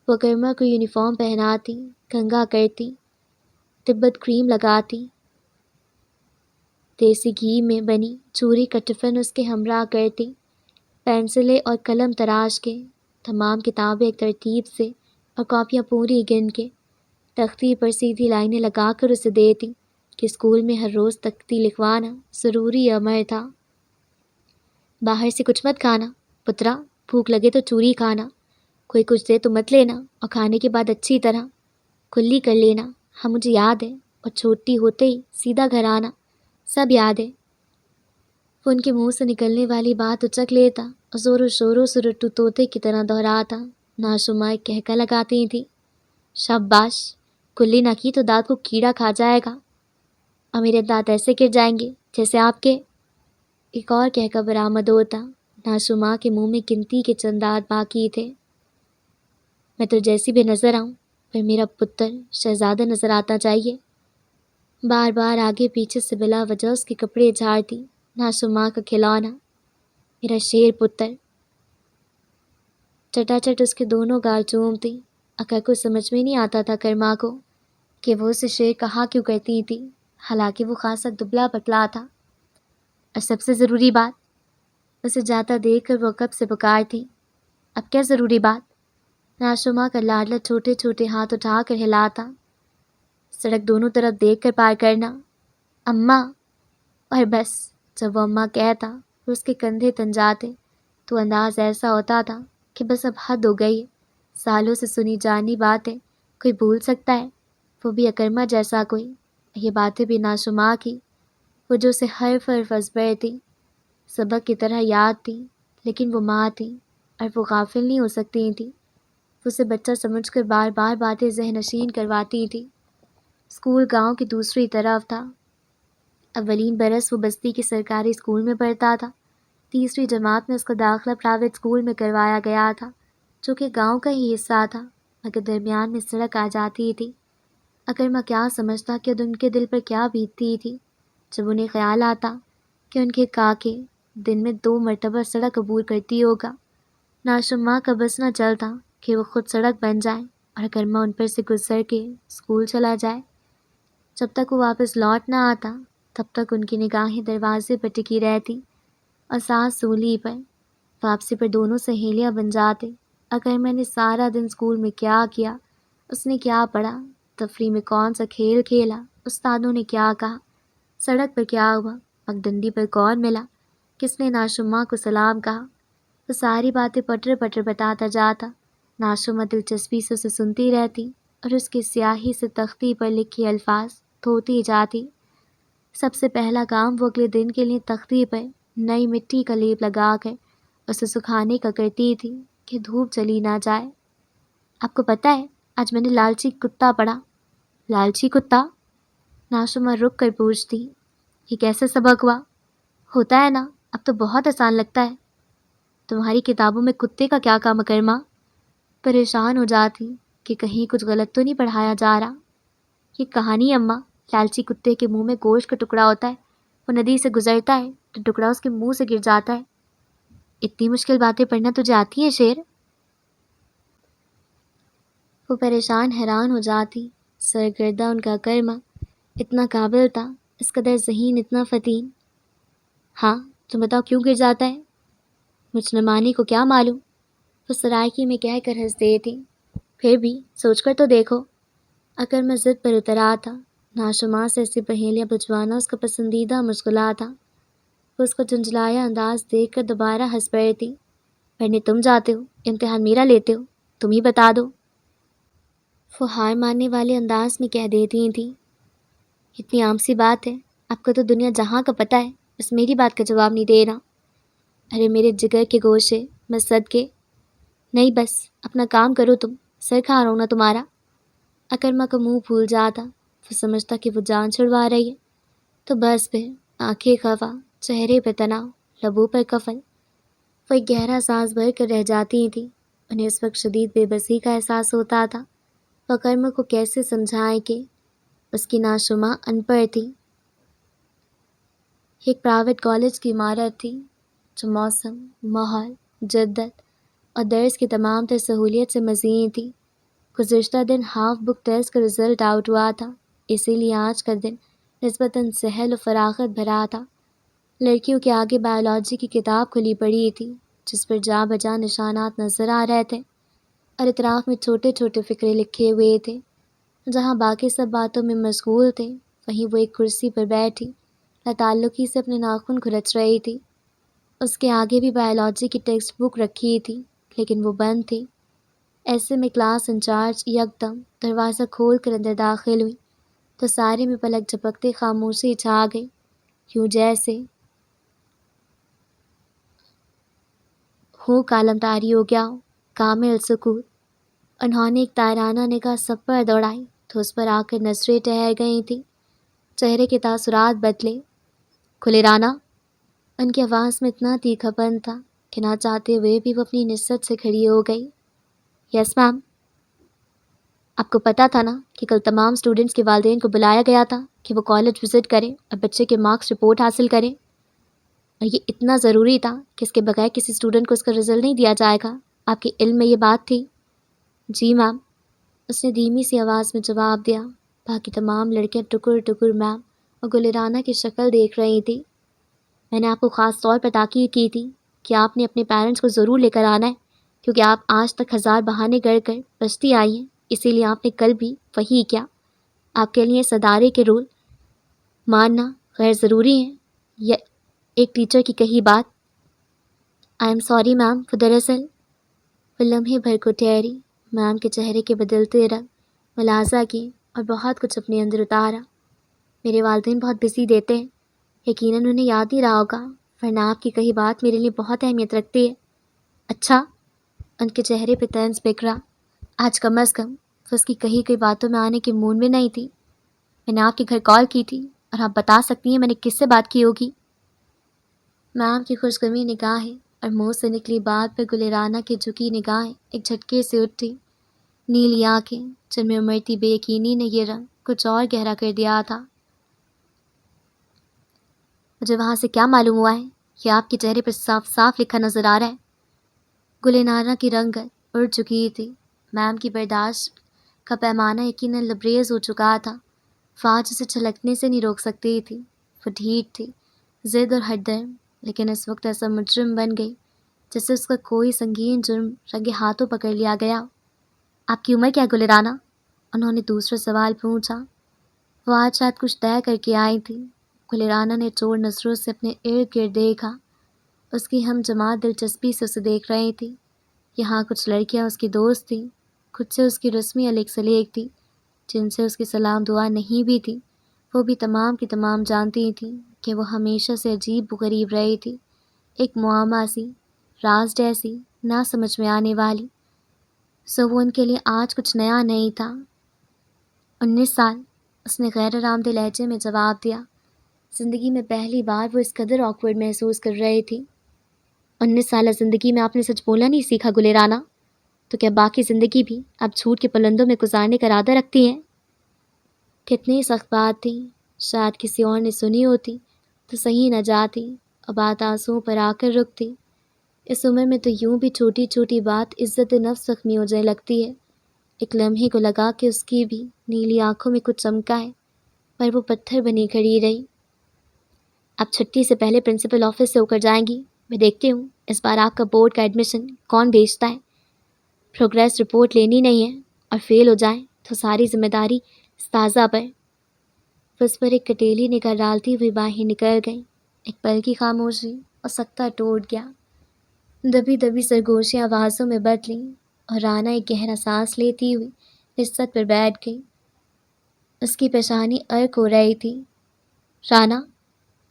وہ کرما کو یونیفارم پہناتی، کنگھا کرتی، تبت کریم لگاتی، دیسی گھی میں بنی چوری کا ٹفن اس کے ہمراہ کرتی، پینسلیں اور قلم تراش کے، تمام کتابیں ایک ترتیب سے اور کاپیاں پوری گن کے تختی پر سیدھی لائنیں لگا کر اسے دیتی کہ اسکول میں ہر روز تختی لکھوانا ضروری امر تھا۔ باہر سے کچھ مت کھانا پترا، بھوک لگے تو چوری کھانا، کوئی کچھ دے تو مت لینا، اور کھانے کے بعد اچھی طرح کلی کر لینا۔ ہاں مجھے یاد ہے، اور چھوٹی ہوتے ہی سیدھا گھر آنا، سب یاد ہے۔ وہ ان کے منہ سے نکلنے والی بات اچک لیتا اور زوروں شوروں سے رٹو طوطے کی طرح دہراتا۔ ناشما ایک کہکا لگاتی تھی، شاباش، کلی نہ کی تو دانت کو کیڑا کھا جائے گا، اور میرے دانت ایسے گر جائیں گے جیسے آپ کے۔ ایک اور کہکا برآمد ہوتا۔ ناشما کے منہ میں گنتی کے چند دانت باقی تھے۔ میں تو جیسی بھی نظر آؤں پر میرا پتر شہزادہ نظر آتا چاہیے۔ بار بار آگے پیچھے سے بلا وجہ اس کے کپڑے جھاڑتی ناشما کا کھلونا، میرا شیر پتر۔ چٹا چٹ اس کے دونوں گال چومتی۔ اکر کو سمجھ میں نہیں آتا تھا کرما کو کہ وہ اسے شیر کہا کیوں کرتی تھی، حالانکہ وہ خاصا دبلا پتلا تھا۔ اور سب سے ضروری بات، اسے جاتا دیکھ کر وہ کب سے پکارتی، اب کیا ضروری بات؟ ناشما کا لاڈلا چھوٹے چھوٹے ہاتھ اٹھا کر ہلاتا، سڑک دونوں طرف دیکھ کر پار کرنا، اماں۔ اور بس جب وہ اماں کہتا اور اس کے کندھے تن جاتے تو انداز ایسا ہوتا تھا کہ بس اب حد ہو گئی ہے، سالوں سے سنی جانی باتیں کوئی بھول سکتا ہے، وہ بھی اکرما جیسا کوئی۔ یہ باتیں بھی ناشما کی، وہ جو اسے حرف حرف ازبر تھی، سبق کی طرح یاد تھی، لیکن وہ ماں تھی اور وہ غافل نہیں ہو سکتی تھی۔ وہ اسے بچہ سمجھ کر بار بار باتیں ذہن نشین کرواتی تھی۔ اسکول گاؤں کی دوسری طرف تھا۔ اولین برس وہ بستی کے سرکاری اسکول میں پڑھتا تھا۔ تیسری جماعت میں اس کا داخلہ پرائیویٹ اسکول میں کروایا گیا تھا جو کہ گاؤں کا ہی حصہ تھا، مگر درمیان میں سڑک آ جاتی تھی۔ اکرما کیا سمجھتا کہ ان کے دل پر کیا بیتتی تھی جب انہیں خیال آتا کہ ان کے کاکے دن میں 2 مرتبہ سڑک عبور کرتی ہوگا۔ ناشما کا بس نہ چلتا کہ وہ خود سڑک بن جائے اور اکرما ان پر سے گزر کے اسکول چلا جائے۔ جب تک وہ واپس لوٹ نہ آتا تب تک ان کی نگاہیں دروازے پر ٹکی رہتی اور سانس سولی پر۔ واپسی پر دونوں سہیلیاں بن جاتے۔ اکرما نے سارا دن اسکول میں کیا کیا، اس نے کیا پڑھا، تفریح میں کون سا کھیل کھیلا، استادوں نے کیا کہا، سڑک پر کیا ہوا، پگڈنڈی پر کون ملا، کس نے ناشما کو سلام کہا، وہ ساری باتیں پٹر پٹر بتاتا جاتا۔ ناشما دلچسپی سے اسے سنتی رہتی اور اس کی سیاہی سے تختی پر لکھی الفاظ دھوتی جاتی۔ سب سے پہلا کام وہ اگلے دن کے لیے تختی پر نئی مٹی کا لیپ لگا کر اسے سکھانے کا کرتی تھی کہ دھوپ چلی نہ جائے۔ آپ کو پتہ ہے آج میں نے لالچی کتا پڑھا۔ لالچی کتا؟ ناشما رک کر پوچھتی، یہ کیسے سبق ہوا؟ ہوتا ہے نا، اب تو بہت آسان لگتا ہے۔ تمہاری کتابوں میں کتے کا کیا کام اکرما؟ پریشان ہو جاتی کہ کہیں کچھ غلط تو نہیں پڑھایا جا رہا۔ یہ کہانی اماں، لالچی کتے کے منہ میں گوشت کا ٹکڑا ہوتا ہے، وہ ندی سے گزرتا ہے تو ٹکڑا اس کے منہ سے گر جاتا ہے۔ اتنی مشکل باتیں پڑھنا تجھے آتی ہیں شیر؟ وہ پریشان حیران ہو جاتی، سرگردہ ان کا اکرما اتنا قابل تھا، اس قدر ذہین، اتنا فتین۔ ہاں تم بتاؤ کیوں گر جاتا ہے؟ مجھ نمانی کو کیا معلوم، وہ سرائکی میں کہہ کر ہنس دیتی۔ پھر بھی سوچ کر تو دیکھو۔ اکرما ضد پر اترا تھا۔ ناشما سے ایسی پہیلیاں بجوانا اس کا پسندیدہ مشغلہ تھا۔ وہ اس کا جھنجھلایا انداز دیکھ کر دوبارہ ہنس پڑتی۔ پڑھنے تم جاتے ہو، امتحان میرا لیتے ہو، تم ہی بتا دو، وہ ہار ماننے والے انداز میں کہہ دیتی تھی۔ اتنی عام سی بات ہے، آپ کو تو دنیا جہاں کا پتہ ہے، بس میری بات کا جواب نہیں دینا۔ ارے میرے جگر کے گوشے، میں صدقے، نہیں بس اپنا کام کرو تم، سر کھا رہا ہوں نا تمہارا۔ اکرما کا منہ پھول جاتا، وہ سمجھتا کہ وہ جان چھڑوا رہی ہے، تو بس پھر آنکھیں خفا، چہرے پہ تناؤ، لبوں پر کفل، وہ ایک گہرا سانس بھر کر رہ جاتی تھیں۔ انہیں اس وقت شدید بے بسی کا احساس ہوتا تھا۔ وہ اکرما کو کیسے سمجھائیں کہ اس کی ناشما ان پڑھ تھی۔ ایک پرائیویٹ کالج کی عمارت تھی جو موسم، ماحول، جدت اور درس کی تمام تر سہولیت سے مزین تھی۔ گزشتہ دن ہاف بک ٹیسٹ کا رزلٹ آؤٹ ہوا تھا، اسی لیے آج کا دن نسبتاً سہل و فراغت بھرا تھا۔ لڑکیوں کے آگے بایولوجی کی کتاب کھلی پڑی تھی، جس پر جا بجا نشانات نظر آ رہے تھے اور اطراف میں چھوٹے چھوٹے فقرے لکھے ہوئے تھے۔ جہاں باقی سب باتوں میں مشغول تھے، وہیں وہ ایک کرسی پر بیٹھی لاتعلقی سے اپنے ناخن کھرچ رہی تھی۔ اس کے آگے بھی بایولوجی کی ٹیکسٹ بک رکھی تھی، لیکن وہ بند تھی۔ ایسے میں کلاس انچارج یکدم دروازہ کھول کر اندر داخل ہوئی تو سارے میں پلک جھپکتے خاموشی چھا گئی، یوں جیسے ہو کالم طاری ہو گیا ہو، کامل سکوت۔ انہوں نے ایک تائرانہ نگاہ سب پر دوڑائی تو اس پر آ کر نظریں ٹھہر گئی تھیں۔ چہرے کے تاثرات بدلے۔ کھلے رانا، ان کی آواز میں اتنا تیکھا پن تھا کہ نہ چاہتے ہوئے بھی وہ اپنی نسبت سے کھڑی ہو گئی۔ یس میم۔ آپ کو پتہ تھا نا کہ کل تمام اسٹوڈنٹس کے والدین کو بلایا گیا تھا کہ وہ کالج وزٹ کریں اور بچے کے مارکس رپورٹ حاصل کریں، اور یہ اتنا ضروری تھا کہ اس کے بغیر کسی اسٹوڈنٹ کو اس کا رزلٹ نہیں دیا جائے گا۔ آپ کے علم میں یہ بات تھی؟ جی میم، اس نے دھیمی سی آواز میں جواب دیا۔ باقی تمام لڑکیاں ٹکر ٹکر میم اور گلرانہ کی شکل دیکھ رہی تھی۔ میں نے آپ کو خاص طور پر تاکید کی تھی کہ آپ نے اپنے پیرنٹس کو ضرور لے کر آنا ہے، کیونکہ آپ آج تک 1000 بہانے گڑھ کر بچتی آئی ہیں، اسی لیے آپ نے کل بھی وہی کیا۔ آپ کے لیے صدارے کے رول ماننا غیر ضروری ہے، یا ایک ٹیچر کی کہی بات۔ آئی ایم سوری میم، وہ دراصل وہ لمحے بھر کو ٹھہری، میم کے چہرے کے بدلتے رنگ ملاحظہ کی اور بہت کچھ اپنے اندر اتارا۔ میرے والدین بہت بزی دیتے ہیں، یقیناً انہیں یاد نہیں رہا ہوگا، ورنہ آپ کی کہی بات میرے لیے بہت اہمیت رکھتی ہے۔ اچھا، ان کے چہرے پہ طنز بکھرا۔ آج کم از کم وہ اس کی کہی کوئی باتوں میں آنے کے مون میں نہیں تھی۔ میں نے آپ کے گھر کال کی تھی اور آپ بتا سکتی ہیں میں نے کس سے بات کی ہوگی؟ میم کی خوشگمی نگاہیں اور منہ سے نکلی بات پر گلرانہ کی جھکی نگاہیں ایک جھٹکے سے اٹھی۔ نیلی آنکھیں جن میں امڑتی بے یقینی نے یہ رنگ کچھ اور گہرا کر دیا تھا۔ مجھے وہاں سے کیا معلوم ہوا ہے؟ یہ آپ کے چہرے پر صاف صاف لکھا نظر آ رہا ہے۔ گلرانہ کی رنگت اڑ چکی تھی۔ میم کی برداشت کا پیمانہ یقیناً لبریز ہو چکا تھا۔ فاج اسے چھلکنے سے نہیں روک سکتی تھی۔ وہ ڈھیٹ تھی، ضد اور ہٹ درم، لیکن اس وقت ایسا مجرم بن گئی جیسے اس کا کوئی سنگین جرم رنگے ہاتھوں پکڑ لیا گیا۔ آپ کی عمر کیا ہے گلرانہ؟ انہوں نے دوسرا سوال پوچھا۔ وہ آج شاید کچھ طے کر کے آئی تھی۔ گلرانہ نے چور نظروں سے اپنے ارد گرد دیکھا۔ اس کی ہم جماعت دلچسپی سے اسے دیکھ رہی تھی۔ یہاں کچھ لڑکیاں اس کی دوست تھیں، کچھ سے اس کی رسمی علیق سلیق تھی، جن سے اس کی سلام دعا نہیں بھی تھی۔ وہ بھی تمام کی تمام جانتی تھیں کہ وہ ہمیشہ سے عجیب و غریب رہی تھی، ایک معمہ سی، راز جیسی، نہ سمجھ میں آنے والی۔ سو وہ ان کے لیے آج کچھ نیا نہیں تھا۔ 19 سال، اس نے غیر آرامدہ لہجے میں جواب دیا۔ زندگی میں پہلی بار وہ اس قدر آکورڈ محسوس کر رہی تھی۔ 19 سالہ زندگی میں آپ نے سچ بولنا نہیں سیکھا گلرانہ، تو کیا باقی زندگی بھی آپ جھوٹ کے پلندوں میں گزارنے کا ارادہ رکھتی ہیں؟ کتنی سخت بات تھی، شاید کسی اور نے سنی ہوتی تو صحیح نہ جاتی اور بات آنسوؤں پر آ کر رکتی۔ اس عمر میں تو یوں بھی چھوٹی چھوٹی بات عزت نفس زخمی ہو جانے لگتی ہے۔ ایک لمحے کو لگا کہ اس کی بھی نیلی آنکھوں میں کچھ چمکا ہے، پر وہ پتھر بنی کھڑی رہی۔ آپ چھٹی سے پہلے پرنسپل آفس سے ہو کر جائیں گی، میں دیکھتی ہوں اس بار آپ کا بورڈ کا ایڈمیشن کون بیچتا ہے۔ پروگریس رپورٹ لینی نہیں ہے، اور فیل ہو جائیں تو ساری ذمہ داری استاذہ پر۔ اس پر ایک کٹیلی نگاہ ڈالتی ہوئی باہیں نکل گئی۔ ایک پل کی خاموشی اور سکتہ ٹوٹ گیا۔ دبی دبی سرگوشیاں آوازوں میں بدلیں اور رانا ایک گہرا سانس لیتی ہوئی نشست پر بیٹھ گئی۔ اس کی پیشانی ارک ہو رہی تھی۔ رانا،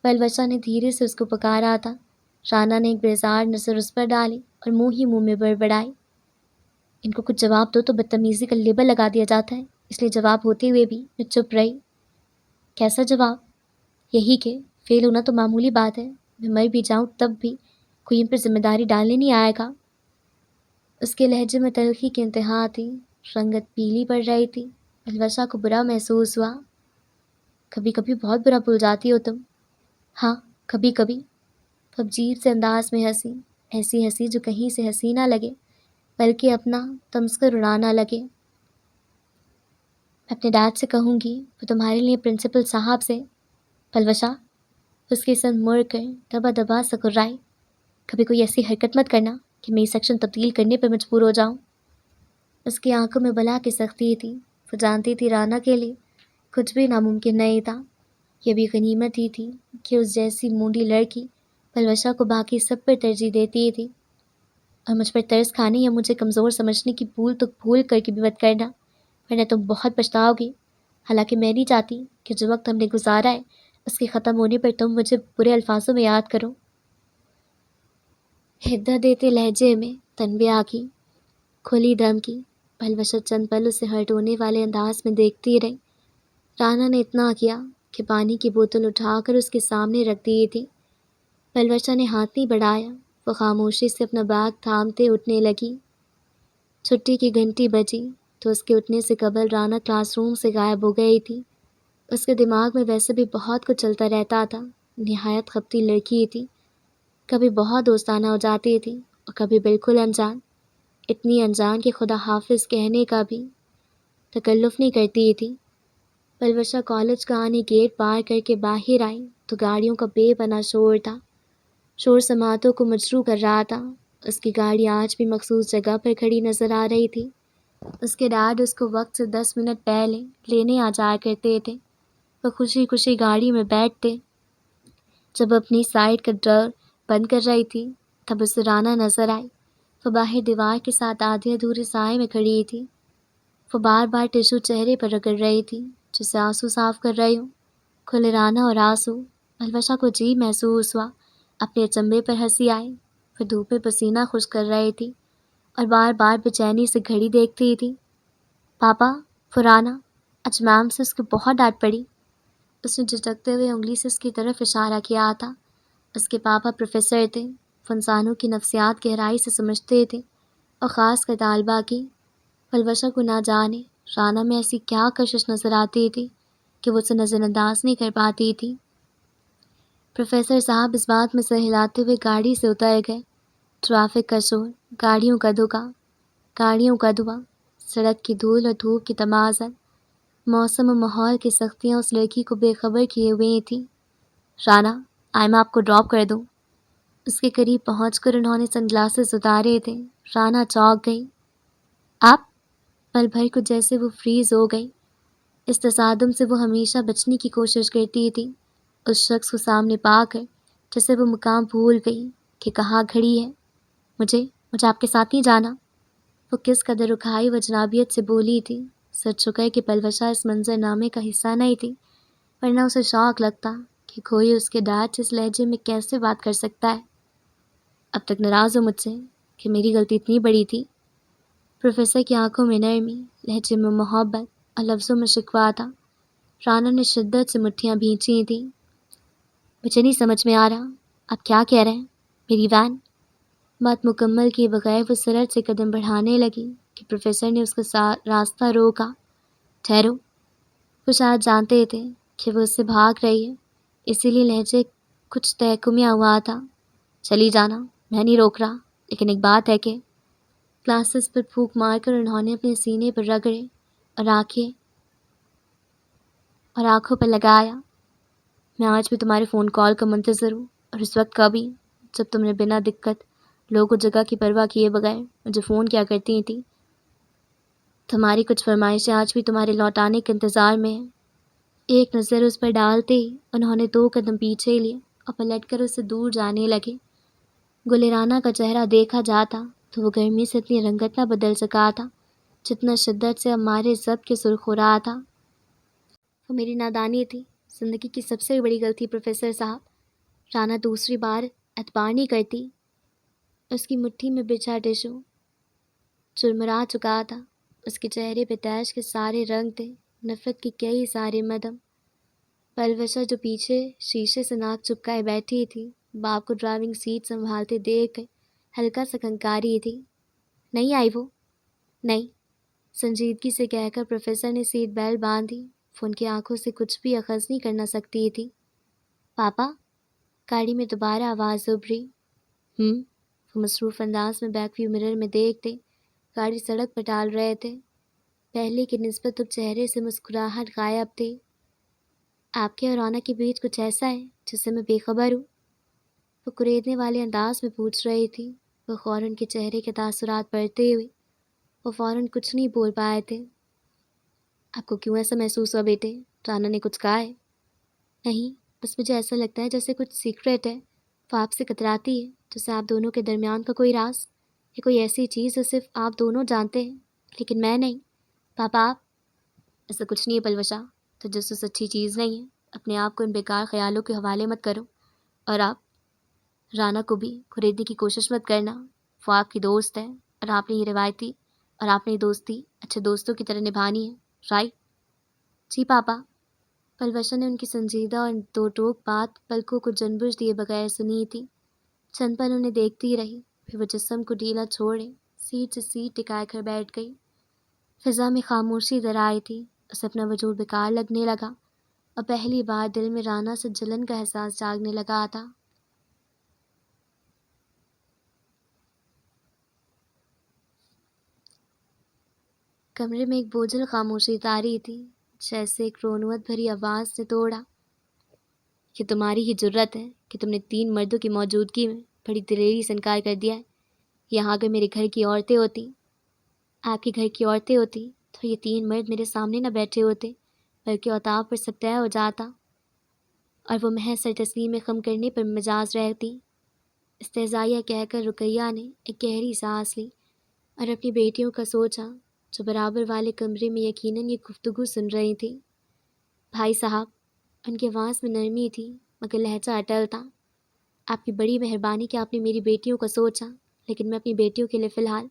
پلوشا نے دھیرے سے اس کو پکارا تھا۔ رانا نے ایک بیزار نظر اس پر ڈالی اور منہ ہی منہ میں بڑبڑائی، ان کو کچھ جواب دو تو بدتمیزی کا لیبل لگا دیا جاتا ہے، اس لیے جواب ہوتے ہوئے بھی میں چپ رہی۔ کیسا جواب؟ یہی کہ فیل ہونا تو معمولی بات ہے، میں مر بھی جاؤں تب بھی کوئی ان پر ذمہ داری ڈالنے نہیں آئے گا۔ اس کے لہجے میں تلخی کی انتہا تھی، رنگت پیلی پڑ رہی تھی۔ پلوشا کو برا محسوس ہوا۔ کبھی کبھی بہت برا بھول جاتی ہو تم۔ ہاں، کبھی کبھی۔ تو عجیب سے انداز میں ہنسی، ایسی ہنسی جو کہیں سے ہنسی نہ لگے بلکہ اپنا تمسکر اڑانا لگے۔ میں اپنے ڈیڈ سے کہوں گی وہ تمہارے لیے پرنسپل صاحب سے۔ پلوشا اس کی سن مڑ کر دبا دبا سکرائی۔ کبھی کوئی ایسی حرکت مت کرنا کہ میں سیکشن تبدیل کرنے پر مجبور ہو جاؤں۔ اس کی آنکھوں میں بلا کی سختی تھی، وہ جانتی تھی رانا کے لیے کچھ بھی ناممکن نہیں تھا۔ یہ بھی غنیمت ہی تھی کہ اس جیسی مونڈی لڑکی پلوشا کو باقی سب پر ترجیح دیتی تھی۔ اور مجھ پر ترس کھانے یا مجھے کمزور سمجھنے کی بھول کر کے بھی مت کرنا، ورنہ تم بہت پچھتاؤ گی۔ حالانکہ میں نہیں چاہتی کہ جو وقت ہم نے گزارا ہے اس کے ختم ہونے پر تم مجھے برے الفاظوں میں یاد کرو۔ ہدہ دیتے لہجے میں تنبیہ کی، کھلی دم کی۔ پلوشا چند پل اسے ہرٹ ہونے والے انداز میں دیکھتی رہی۔ رانا نے اتنا کیا کہ پانی کی بوتل اٹھا کر اس کے سامنے رکھ دی تھی۔ پلوشا نے ہاتھ نہیں بڑھایا، وہ خاموشی سے اپنا بیگ تھامتے اٹھنے لگی۔ چھٹی کی گھنٹی بجی تو اس کے اٹھنے سے قبل رانا کلاس روم سے غائب ہو گئی تھی۔ اس کے دماغ میں ویسے بھی بہت کچھ چلتا رہتا تھا، نہایت خپتی لڑکی تھی، کبھی بہت دوستانہ ہو جاتی تھی اور کبھی بالکل انجان، اتنی انجان کہ خدا حافظ کہنے کا بھی تکلف نہیں کرتی تھی۔ پلوشا کالج کا آنے گیٹ پار کر کے باہر آئی تو گاڑیوں کا بے پناہ شور تھا، شور سماعتوں کو مجروح کر رہا تھا۔ اس کی گاڑی آج بھی مخصوص جگہ پر کھڑی نظر آ رہی تھی۔ اس کے ڈیڈ اس کو وقت سے 10 منٹ پہلے لینے آ جایا کرتے تھے۔ وہ خوشی خوشی گاڑی میں بیٹھتے۔ جب اپنی سائڈ کا ڈور بند کر رہی تھی تب اسے رانا نظر آئی۔ وہ باہر دیوار کے ساتھ آدھے ادھورے سائے میں کھڑی تھی۔ وہ بار بار ٹشو چہرے پر رگڑ رہی تھی جسے آنسو صاف کر رہی ہوں۔ کھلے رانا اور آنسو، پلوشا کو عجیب محسوس ہوا۔ اپنے اچنبے پر ہنسی آئی۔ وہ دھوپ میں پسینہ خشک کر رہی تھی اور بار بار بے چینی سے گھڑی دیکھتی تھی۔ پاپا، رانا، آج میم سے اس کو بہت ڈانٹ پڑی۔ اس نے جھٹکتے ہوئے انگلی سے اس کی طرف اشارہ کیا تھا۔ اس کے پاپا پروفیسر تھے، وہ انسانوں کی نفسیات گہرائی سے سمجھتے تھے اور خاص کر طالبہ کی۔ پلوشا کو نہ جانے رانا میں ایسی کیا کشش نظر آتی تھی کہ وہ اسے نظر انداز نہیں کر پاتی تھی۔ پروفیسر صاحب اس بات میں سر ہلاتے ہوئے گاڑی سے اتر گئے۔ ٹریفک کا شور، گاڑیوں کا دھکا، گاڑیوں کا دھواں، سڑک کی دھول اور دھوپ کی تمازن، موسم و ماحول کی سختیاں اس لڑکی کو بے خبر کیے ہوئے تھیں۔ رانا، آئے میں آپ کو ڈراپ کر دوں؟ اس کے قریب پہنچ کر انہوں نے سن گلاسز اتارے تھے۔ رانا چونک گئی۔ آپ؟ پل بھر کو جیسے وہ فریز ہو گئی۔ اس تصادم سے وہ ہمیشہ بچنے کی کوشش کرتی تھی، اس شخص کو سامنے پا کر جیسے وہ مقام بھول گئی کہ کہاں کھڑی ہے۔ مجھے آپ کے ساتھ نہیں جانا؟ وہ کس قدر رکھائی و جنابیت سے بولی تھی، سچ چکر کہ پلوشا اس منظر نامے کا حصہ نہیں تھی، ورنہ اسے شوق لگتا کہ کوئی اس کے ڈیڈ اس لہجے میں کیسے بات کر سکتا ہے۔ اب تک ناراض ہو مجھ سے کہ میری غلطی اتنی بڑی تھی؟ پروفیسر کی آنکھوں میں نرمی، لہجے میں محبت اور لفظوں میں شکوہ تھا۔ رانا نے شدت سے مٹھیاں بھینچی تھیں۔ مجھے نہیں سمجھ میں آ رہا آپ کیا کہہ رہے ہیں؟ میری وین؟ بات مکمل کیے بغیر وہ سرعت سے قدم بڑھانے لگی کہ پروفیسر نے اس کا راستہ روکا۔ ٹھہرو۔ وہ شاید جانتے تھے کہ وہ اس سے بھاگ رہی ہے، اسی لیے لہجے کچھ تہکمیا ہوا تھا۔ چلی جانا، میں نہیں روک رہا، لیکن ایک بات ہے کہ گلاسز پر پھونک مار کر انہوں نے اپنے سینے پر رگڑے اور آنکھوں پر لگایا۔ میں آج بھی تمہارے فون کال کا منتظر ہوں، اور اس وقت کا بھی جب تم نے بنا دقت لوگ و جگہ کی پرواہ کیے بغیر مجھے فون کیا کرتی تھی۔ تمہاری کچھ فرمائشیں آج بھی تمہارے لوٹانے کے انتظار میں ہیں۔ ایک نظر اس پر ڈالتے ہی انہوں نے 2 قدم پیچھے لیے اور پلٹ کر اس سے دور جانے لگے۔ گلرانا کا چہرہ دیکھا جاتا تو وہ گرمی سے اتنی رنگت نہ بدل سکا تھا جتنا شدت سے ہمارے ضبط کے سرخ ہو رہا تھا۔ وہ میری نادانی تھی، زندگی کی سب سے بڑی غلطی پروفیسر صاحب۔ رانا دوسری بار اعتبار نہیں کرتی۔ اس کی مٹھی میں بچھا ٹشو چرمرا چکا تھا، اس کے چہرے پہ تیش کے سارے رنگ تھے، نفرت کے کئی سارے مدم۔ پلوشا جو پیچھے شیشے سے ناک چپکائے بیٹھی تھی، باپ کو ڈرائیونگ سیٹ سنبھالتے دیکھ کر ہلکا سا کنکاری تھی۔ نہیں آئی وہ؟ نہیں، سنجیدگی سے کہہ کر پروفیسر نے سیٹ بیلٹ باندھی۔ وہ ان کی آنکھوں سے کچھ بھی اخذ نہیں کرنا سکتی تھی۔ پاپا؟ گاڑی میں دوبارہ آواز ابھری۔ وہ مصروف انداز میں بیک ویو مرر میں دیکھتے گاڑی سڑک پر ڈال رہے تھے۔ پہلے کی نسبت اب چہرے سے مسکراہٹ غائب تھی۔ آپ کے اور رونا کے بیچ کچھ ایسا ہے جس سے میں بے خبر ہوں؟ وہ کریدنے والے انداز میں پوچھ رہی تھی۔ وہ فوراً کے چہرے کے تاثرات پڑھتے ہوئے وہ فوراً کچھ نہیں بول پائے تھے۔ آپ کو کیوں ایسا محسوس ہوا بیٹے؟ رانا نے کچھ کہا ہے؟ نہیں، بس مجھے ایسا لگتا ہے جیسے کچھ سیکرٹ ہے، وہ آپ سے کتراتی ہے، جیسے آپ دونوں کے درمیان کا کوئی راز یا کوئی ایسی چیز جو صرف آپ دونوں جانتے ہیں لیکن میں نہیں۔ پاپا آپ؟ ایسا کچھ نہیں ہے پلوشا، تجسس اچھی چیز نہیں ہے، اپنے آپ کو ان بیکار خیالوں کے حوالے مت کرو، اور آپ رانا کو بھی خریدنے کی کوشش مت کرنا۔ وہ آپ کی دوست ہے اور آپ نے یہ روایتی اور آپ نے یہ دوستی اچھے دوستوں کی طرح نبھانی ہے، رائٹ؟ جی پاپا۔ پلوشا نے ان کی سنجیدہ اور دو ٹوک بات پلکوں کو جنبش دیے بغیر سنی تھی۔ چند پل انہیں دیکھتی رہی، پھر وہ جسم کو ڈھیلا چھوڑے سیٹ سے سیٹ ٹکائے کر بیٹھ گئی۔ فضا میں خاموشی در آئی تھی، اسے اپنا وجود بیکار لگنے لگا اور پہلی بار دل میں رانا سے جلن کا احساس جاگنے لگا تھا۔ کمرے میں ایک بوجھل خاموشی طاری تھی، جیسے ایک رونوت بھری آواز نے توڑا۔ یہ تمہاری ہی جرت ہے کہ تم نے 3 مردوں کی موجودگی میں بڑی دلیری سے انکار کر دیا ہے۔ یہاں اگر میرے گھر کی عورتیں ہوتی، آپ کے گھر کی عورتیں ہوتی، تو یہ 3 مرد میرے سامنے نہ بیٹھے ہوتے، بلکہ اوتاف پر سب طے ہو جاتا اور وہ محض سر تسلیم خم کرنے پر مجاز رہتی۔ استہزائیہ کہہ کر رقیہ نے ایک گہری سانس لی اور اپنی بیٹیوں کا سوچا، جو برابر والے کمرے میں یقیناً یہ گفتگو سن رہی تھی۔ بھائی صاحب، ان کی آواز میں نرمی تھی مگر لہجہ اٹل تھا۔ آپ کی بڑی مہربانی کہ آپ نے میری بیٹیوں کا سوچا، لیکن میں اپنی بیٹیوں کے لیے فی الحال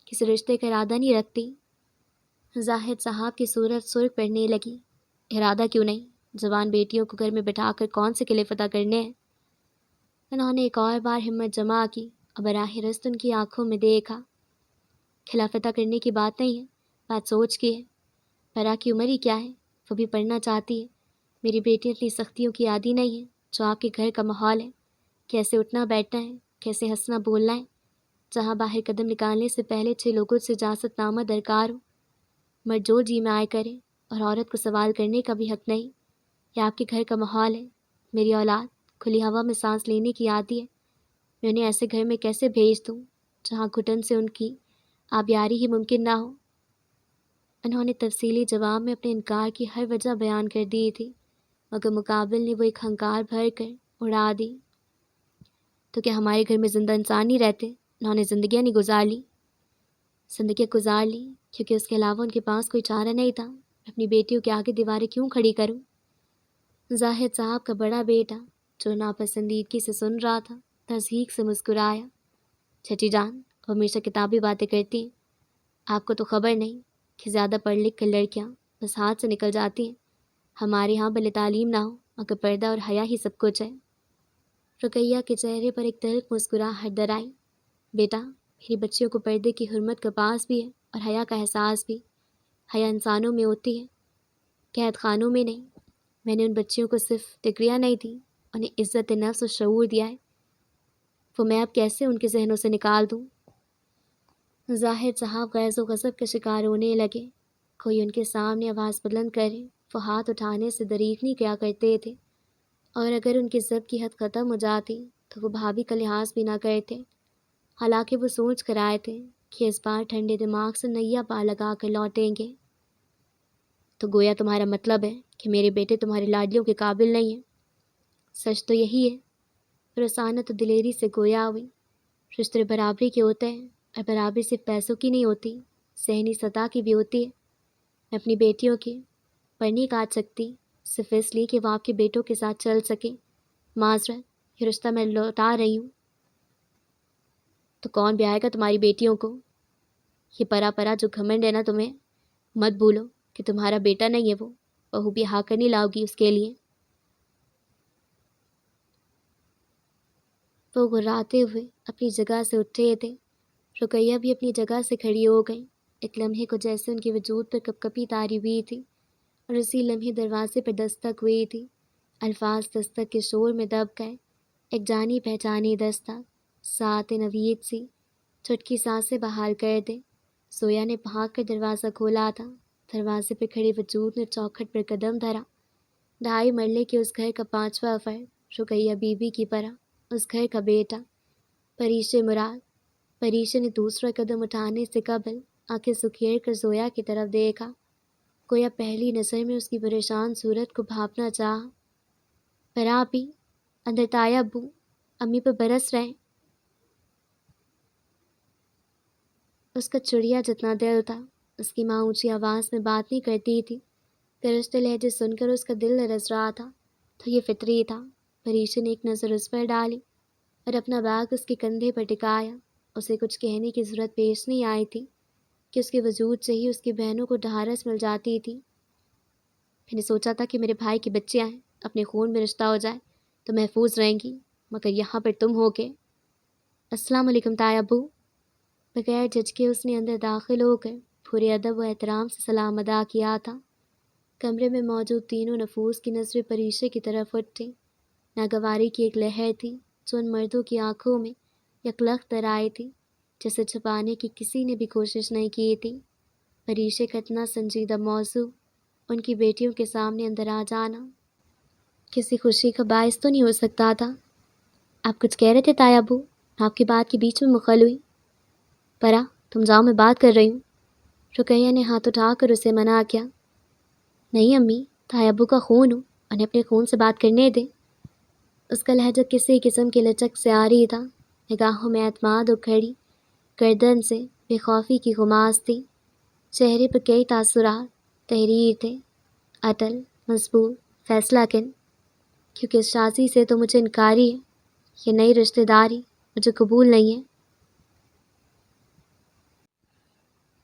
کسی رشتے کا ارادہ نہیں رکھتی۔ زاہد صاحب کی صورت سرخ پڑنے لگی۔ ارادہ کیوں نہیں؟ جوان بیٹیوں کو گھر میں بٹھا کر کون سے قلعے فتح کرنے ہیں؟ انہوں نے ایک اور بار ہمت جمع کی اور براہ راست ان کی آنکھوں میں دیکھا۔ قلعہ فتح کرنے کی بات نہیں ہے، بات سوچ کی ہے۔ برا کی عمر ہی کیا ہے، وہ بھی پڑھنا چاہتی ہے۔ میری بیٹی اتنی سختیوں کی عادی نہیں ہے جو آپ کے گھر کا ماحول ہے، کیسے اٹھنا بیٹھنا ہے، کیسے ہنسنا بولنا ہے، جہاں باہر قدم نکالنے سے پہلے 6 لوگوں سے اجازت نامہ درکار ہو۔ مرد جو جی میں آئے کرے اور عورت کو سوال کرنے کا بھی حق نہیں۔ یہ آپ کے گھر کا ماحول ہے۔ میری اولاد کھلی ہوا میں سانس لینے کی عادی ہے، میں انہیں ایسے گھر میں کیسے بھیج دوں جہاں گھٹن سے ان کی آبیاری ہی ممکن نہ ہو؟ انہوں نے تفصیلی جواب میں اپنے انکار کی ہر وجہ بیان کر دی تھی، مگر مقابل نے وہ ایک ہنکار بھر کر اڑا دی۔ تو کیا ہمارے گھر میں زندہ انسان نہیں رہتے؟ انہوں نے زندگیاں نہیں گزار لی؟ زندگیاں گزار لی کیونکہ اس کے علاوہ ان کے پاس کوئی چارہ نہیں تھا۔ اپنی بیٹیوں کے آگے دیواریں کیوں کھڑی کروں؟ زاہد صاحب کا بڑا بیٹا جو ناپسندیدگی سے سن رہا تھا تصحیق سے مسکرایا۔ چچی جان، وہ ہمیشہ کتابی باتیں کرتی ہیں، آپ کو تو خبر نہیں کہ زیادہ پڑھ لکھ کر لڑکیاں بس ہاتھ سے نکل جاتی ہیں۔ ہمارے ہاں بھلے تعلیم نہ ہو مگر پردہ اور حیا ہی سب کچھ ہے۔ رقیہ کے چہرے پر ایک تلخ مسکراہٹ در آئی۔ بیٹا، میری بچیوں کو پردے کی حرمت کا پاس بھی ہے اور حیا کا احساس بھی۔ حیا انسانوں میں ہوتی ہے، قید خانوں میں نہیں۔ میں نے ان بچیوں کو صرف ڈگریاں نہیں دیں، انہیں عزت نفس و شعور دیا ہے، وہ میں اب کیسے ان کے ذہنوں سے نکال دوں؟ زاہد صاحب غیظ و غضب کا شکار ہونے لگے۔ کوئی ان کے سامنے آواز بلند کرے وہ ہاتھ اٹھانے سے دریغ نہیں کیا کرتے تھے، اور اگر ان کی ضبط کی حد ختم ہو جاتی تو وہ بھابھی کا لحاظ بھی نہ کرتے۔ حالانکہ وہ سوچ کر آئے تھے کہ اس بار ٹھنڈے دماغ سے نیا پار لگا کر لوٹیں گے۔ تو گویا تمہارا مطلب ہے کہ میرے بیٹے تمہاری لاڈلیوں کے قابل نہیں ہیں؟ سچ تو یہی ہے۔ رسانت و دلیری سے گویا ہوئی۔ رشتے برابری کے ہوتے ہیں اور برابری صرف پیسوں کی نہیں ہوتی، ذہنی سطح کی بھی ہوتی ہے۔ میں اپنی بیٹیوں کی پر نہیں کاٹ سکتی، صرف اس لیے کہ وہ آپ کے بیٹوں کے ساتھ چل سکیں۔ معذرت، یہ رشتہ میں لوٹا رہی ہوں۔ تو کون بیائے گا تمہاری بیٹیوں کو؟ یہ پرا جو گھمنڈ ہے نا تمہیں، مت بھولو کہ تمہارا بیٹا نہیں ہے وہ، بہو بھی ہاں کر نہیں لاؤ گی اس کے لیے۔ وہ گھراتے ہوئے اپنی جگہ سے اٹھے تھے۔ رقیہ بھی اپنی جگہ سے کھڑی ہو گئی۔ ایک لمحے کو جیسے ان کے وجود پر کپ کپی تاری ہوئی تھی، اور اسی لمحے دروازے پر دستک ہوئی تھی۔ الفاظ دستک کے شور میں دب گئے، ایک جانی پہچانی دستک، ساتھ نوید سی، چھٹکی سانسیں بحال کر دے۔ سویا نے بھاگ کر دروازہ کھولا تھا۔ دروازے پہ کھڑے وجود نے چوکھٹ پر قدم دھرا۔ 2.5 مرلے کے اس گھر کا 5واں فرد، رقیہ بی بی کی طرح اس گھر کا بیٹا، پریش مراد۔ پریش نے دوسرا قدم اٹھانے سے قبل آنکھیں سکھیر کر زویا کی طرف دیکھا، گویا پہلی نظر میں اس کی پریشان صورت کو بھانپنا چاہا۔ پر آپ ہی اندر تایا ابو امی پہ برس رہے۔ اس کا چڑیا جتنا دل تھا۔ اس کی ماں اونچی آواز میں بات نہیں کرتی تھی، گرجتے لہجے سن کر اس کا دل لرز رہا تھا، تو یہ فطری تھا۔ پریش نے ایک نظر اس پر ڈالی اور اپنا بیگ اس کے کندھے پر ٹکایا۔ اسے کچھ کہنے کی ضرورت پیش نہیں آئی تھی کہ اس کے وجود سے ہی اس کی بہنوں کو ڈھارس مل جاتی تھی۔ میں نے سوچا تھا کہ میرے بھائی کی بچیاں ہیں، اپنے خون میں رشتہ ہو جائے تو محفوظ رہیں گی، مگر یہاں پر تم ہو کے۔ السلام علیکم تایا ابو۔ بغیر جھجکے اس نے اندر داخل ہو کر پورے ادب و احترام سے سلام ادا کیا تھا۔ کمرے میں موجود تینوں نفوس کی نظریں پریشے کی طرف اٹھی۔ ناگواری کی ایک لہر تھی جو ان مردوں کی آنکھوں میں یکلخت در آئی تھی، جسے چھپانے کی کسی نے بھی کوشش نہیں کی تھی۔ پریشے کا اتنا سنجیدہ موضوع، ان کی بیٹیوں کے سامنے اندر آ جانا، کسی خوشی کا باعث تو نہیں ہو سکتا تھا۔ آپ کچھ کہہ رہے تھے تایا ابو؟ آپ کی بات کے بیچ میں مخل ہوئی۔ پرا تم جاؤ، میں بات کر رہی ہوں۔ رقیہ نے ہاتھ اٹھا کر اسے منع کیا۔ نہیں امی، تایا ابو کا خون ہوں، انہیں اپنے خون سے بات کرنے دیں۔ اس کا لہجہ کسی قسم کی لچک سے آ رہی تھا، نگاہوں میں اعتماد و کھڑی گردن سے بے خوفی کی غماز تھی۔ چہرے پر کئی تاثرات تحریر تھے، اٹل، مضبوط، فیصلہ کن۔ کیونکہ اس شادی سے تو مجھے انکاری ہے، یہ نئی رشتہ داری مجھے قبول نہیں ہے۔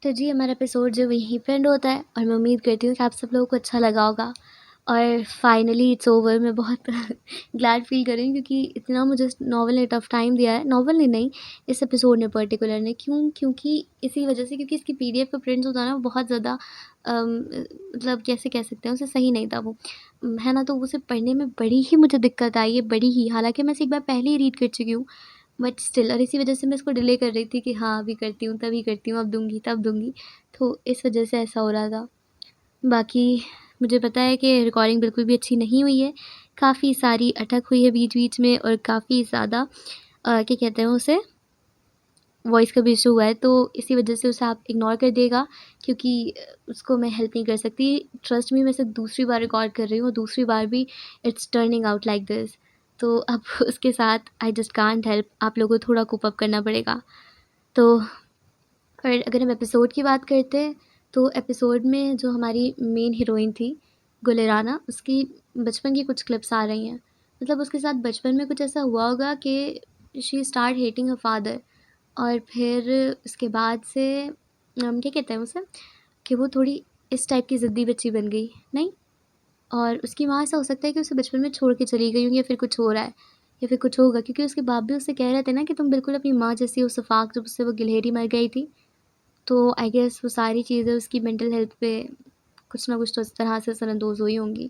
تو جی ہمارا ایپیسوڈ جو یہیں پہ اینڈ ہوتا ہے، اور میں امید کرتی ہوں کہ آپ سب لوگوں کو اچھا لگا ہوگا، اور فائنلی اٹس اوور۔ میں بہت گلیڈ فیل کر رہی ہوں کیونکہ اتنا مجھے ناول نے ٹف ٹائم دیا ہے، ناول نے نہیں، اس ایپیسوڈ نے پرٹیکولر نے، کیونکہ اسی وجہ سے، کیونکہ اس کی پی ڈی ایف کا پرنٹ جو تھا نا وہ بہت زیادہ مطلب کیسے کہہ سکتے ہیں اسے، صحیح نہیں تھا وہ، ہے نا، تو اسے پڑھنے میں بڑی ہی مجھے دقت آئی ہے، بڑی ہی، حالانکہ میں اسے ایک بار پہلے ہی ریڈ کر چکی ہوں، بٹ اسٹل، اور اسی وجہ سے میں اس کو ڈیلے کر رہی تھی کہ ہاں ابھی کرتی ہوں، تبھی کرتی ہوں، اب دوں گی تب دوں گی، تو اس وجہ سے ایسا ہو رہا تھا۔ باقی مجھے پتہ ہے کہ ریکارڈنگ بالکل بھی اچھی نہیں ہوئی ہے، کافی ساری اٹک ہوئی ہے بیچ بیچ میں، اور کافی زیادہ کیا کہتے ہیں اسے، وائس کا بھی ایشو ہوا ہے، تو اسی وجہ سے اسے آپ اگنور کر دے گا، کیونکہ اس کو میں ہیلپ نہیں کر سکتی۔ ٹرسٹ می، میں اسے دوسری بار ریکارڈ کر رہی ہوں، دوسری بار بھی it's turning out like this, تو اب اس کے ساتھ آئی جسٹ کانٹ ہیلپ، آپ لوگوں کو تھوڑا کوپ اپ کرنا پڑے گا۔ تو اور اگر ہم ایپیسوڈ کی بات کرتے ہیں تو ایپیسوڈ میں جو ہماری مین ہیروئن تھی گلرانا، اس کی بچپن کی کچھ کلپس آ رہی ہیں، مطلب اس کے ساتھ بچپن میں کچھ ایسا ہوا ہوگا کہ she start hating her father, اور پھر اس کے بعد سے کیا کہتے ہیں اسے، کہ وہ تھوڑی اس ٹائپ کی ضدی بچی بن گئی، نہیں، اور اس کی ماں ایسا ہو سکتا ہے کہ اسے بچپن میں چھوڑ کے چلی گئی ہوں، یا پھر کچھ ہو رہا ہے، یا پھر کچھ ہوگا، کیونکہ اس کے باپ بھی اسے کہہ رہے تھے نا کہ تم بالکل اپنی ماں جیسی ہو، صفاق، جب اس سے وہ گلہری مر گئی تھی، تو آئی گیس وہ ساری چیزیں اس کی مینٹل ہیلتھ پہ کچھ نہ کچھ تو اس طرح سے اثر اندوز ہوئی ہوں گی۔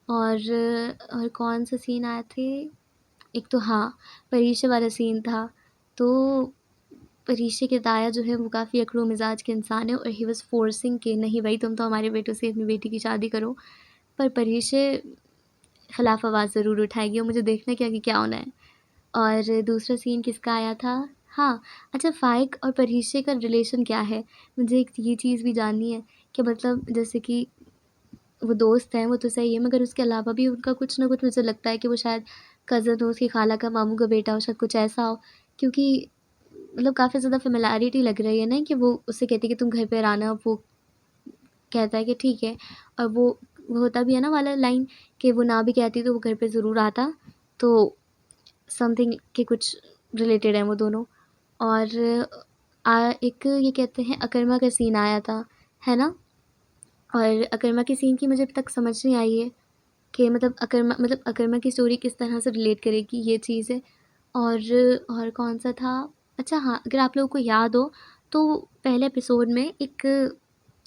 اور کون سا سین آیا تھے، ایک تو ہاں پریشے والا سین تھا، تو پریشے کے تایا جو ہے وہ کافی اکڑو مزاج کے انسان ہے، اور ہی واز فورسنگ کہ نہیں بھائی تم تو ہمارے بیٹوں سے اپنی بیٹی کی شادی کرو، پر پریشے خلاف آواز ضرور اٹھائے گی، اور مجھے دیکھنا کیا کہ کیا ہونا ہے۔ اور دوسرا سین کس کا آیا تھا، ہاں اچھا، فائق اور پریشے کا ریلیشن کیا ہے، مجھے ایک یہ چیز بھی جاننی ہے، کہ مطلب جیسے کہ وہ دوست ہیں وہ تو صحیح ہے، مگر اس کے علاوہ بھی ان کا کچھ نہ کچھ مجھے لگتا ہے کہ وہ شاید کزن ہو، اس کی خالہ کا ماموں کا بیٹا ہو، شاید کچھ ایسا ہو، کیونکہ مطلب کافی زیادہ فیملیرٹی لگ رہی ہے نا، کہ وہ اس سے کہتی ہے کہ تم گھر پہ آنا، وہ کہتا ہے کہ ٹھیک ہے، اور وہ وہ ہوتا بھی ہے نا والا لائن کہ وہ نہ بھی کہتی تو وہ گھر پہ ضرور آتا، تو سم تھنگ کہ کچھ ریلیٹڈ ہیں وہ دونوں۔ اور ایک یہ کہتے ہیں اکرما کا سین آیا تھا، ہے نا؟ اور اکرما کے سین کی مجھے اب تک سمجھ نہیں آئی ہے کہ مطلب اکرما کی اسٹوری کس طرح سے ریلیٹ کرے گی، یہ چیز ہے۔ اور کون سا تھا؟ اچھا ہاں، اگر آپ لوگوں کو یاد ہو تو پہلے ایپیسوڈ میں ایک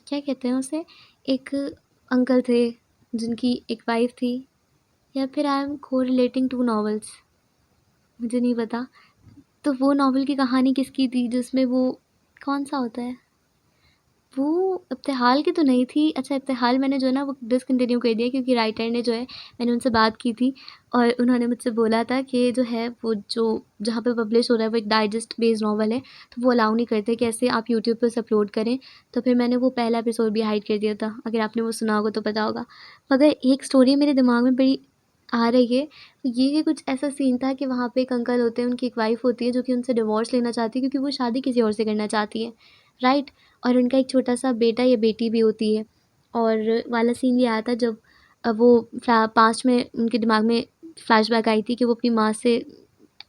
کیا کہتے ہیں اسے، ایک انکل تھے جن کی ایک وائف تھی، یا پھر آئی ایم کو ریلیٹنگ ٹو ناولس، مجھے نہیں پتا۔ تو وہ ناول کی کہانی کس کی تھی جس میں وہ کون سا ہوتا ہے، وہ ابتحال کی تو نہیں تھی۔ اچھا ابتحال میں نے جو ہے نا وہ ڈسکنٹینیو کر دیا کیونکہ رائٹر نے جو ہے، میں نے ان سے بات کی تھی اور انہوں نے مجھ سے بولا تھا کہ جو ہے وہ جو جہاں پہ پبلش ہو رہا ہے وہ ایک ڈائجسٹ بیسڈ ناول ہے، تو وہ الاؤ نہیں کرتے کہ ایسے آپ یوٹیوب پہ اسے اپلوڈ کریں، تو پھر میں نے وہ پہلا ایپیسوڈ بھی ہائڈ کر دیا تھا، اگر آپ نے وہ سنا ہوگا تو پتا ہوگا۔ مگر ایک اسٹوری میرے دماغ میں بڑی آ رہی ہے، یہ کہ کچھ ایسا سین تھا کہ وہاں پہ ایک انکل ہوتے ہیں، ان کی ایک وائف ہوتی ہے جو کہ ان سے ڈیورس لینا چاہتی ہے کیونکہ وہ شادی کسی اور سے کرنا چاہتی ہے، رائٹ؟ اور ان کا ایک چھوٹا سا بیٹا یا بیٹی بھی ہوتی ہے۔ اور والا سین یہ آیا تھا جب وہ پاسٹ میں ان کے دماغ میں فلیش بیک آئی تھی کہ وہ اپنی ماں سے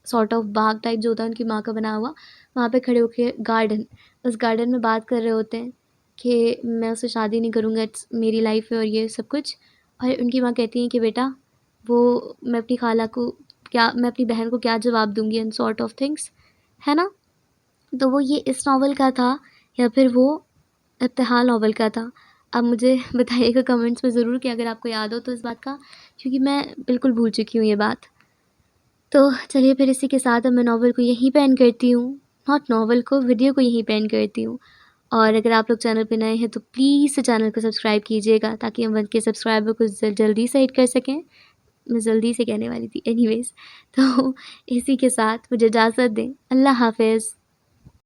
سارٹ آف باغ ٹائپ جو ہوتا ہے ان کی ماں کا بنا ہوا، وہاں پہ کھڑے ہو کے اس گارڈن میں بات کر رہے ہوتے ہیں کہ میں اسے شادی نہیں کروں گا، میری لائف ہے اور یہ سب کچھ۔ اور ان کی ماں کہتی ہیں کہ بیٹا وہ میں اپنی خالہ کو کیا، میں اپنی بہن کو کیا جواب دوں گی، اینڈ سارٹ آف تھنگس، ہے نا؟ تو وہ یہ اس ناول کا تھا یا پھر وہ ابتحال ناول کا تھا؟ اب مجھے بتائیے گا کمنٹس میں ضرور کہ اگر آپ کو یاد ہو تو اس بات کا، کیونکہ میں بالکل بھول چکی ہوں یہ بات۔ تو چلیے پھر اسی کے ساتھ اب میں ناول کو یہیں پہ اینڈ کرتی ہوں، ناٹ ناول کو، ویڈیو کو یہیں پہ اینڈ کرتی ہوں۔ اور اگر آپ لوگ چینل پہ نئے ہیں تو پلیز چینل کو سبسکرائب کیجیے گا تاکہ ہم 1 کے سبسکرائبر کو جلدی سے ہٹ کر سکیں۔ میں جلدی سے کہنے والی تھی، اینی ویز۔ تو اسی کے ساتھ مجھے اجازت دیں، اللہ حافظ۔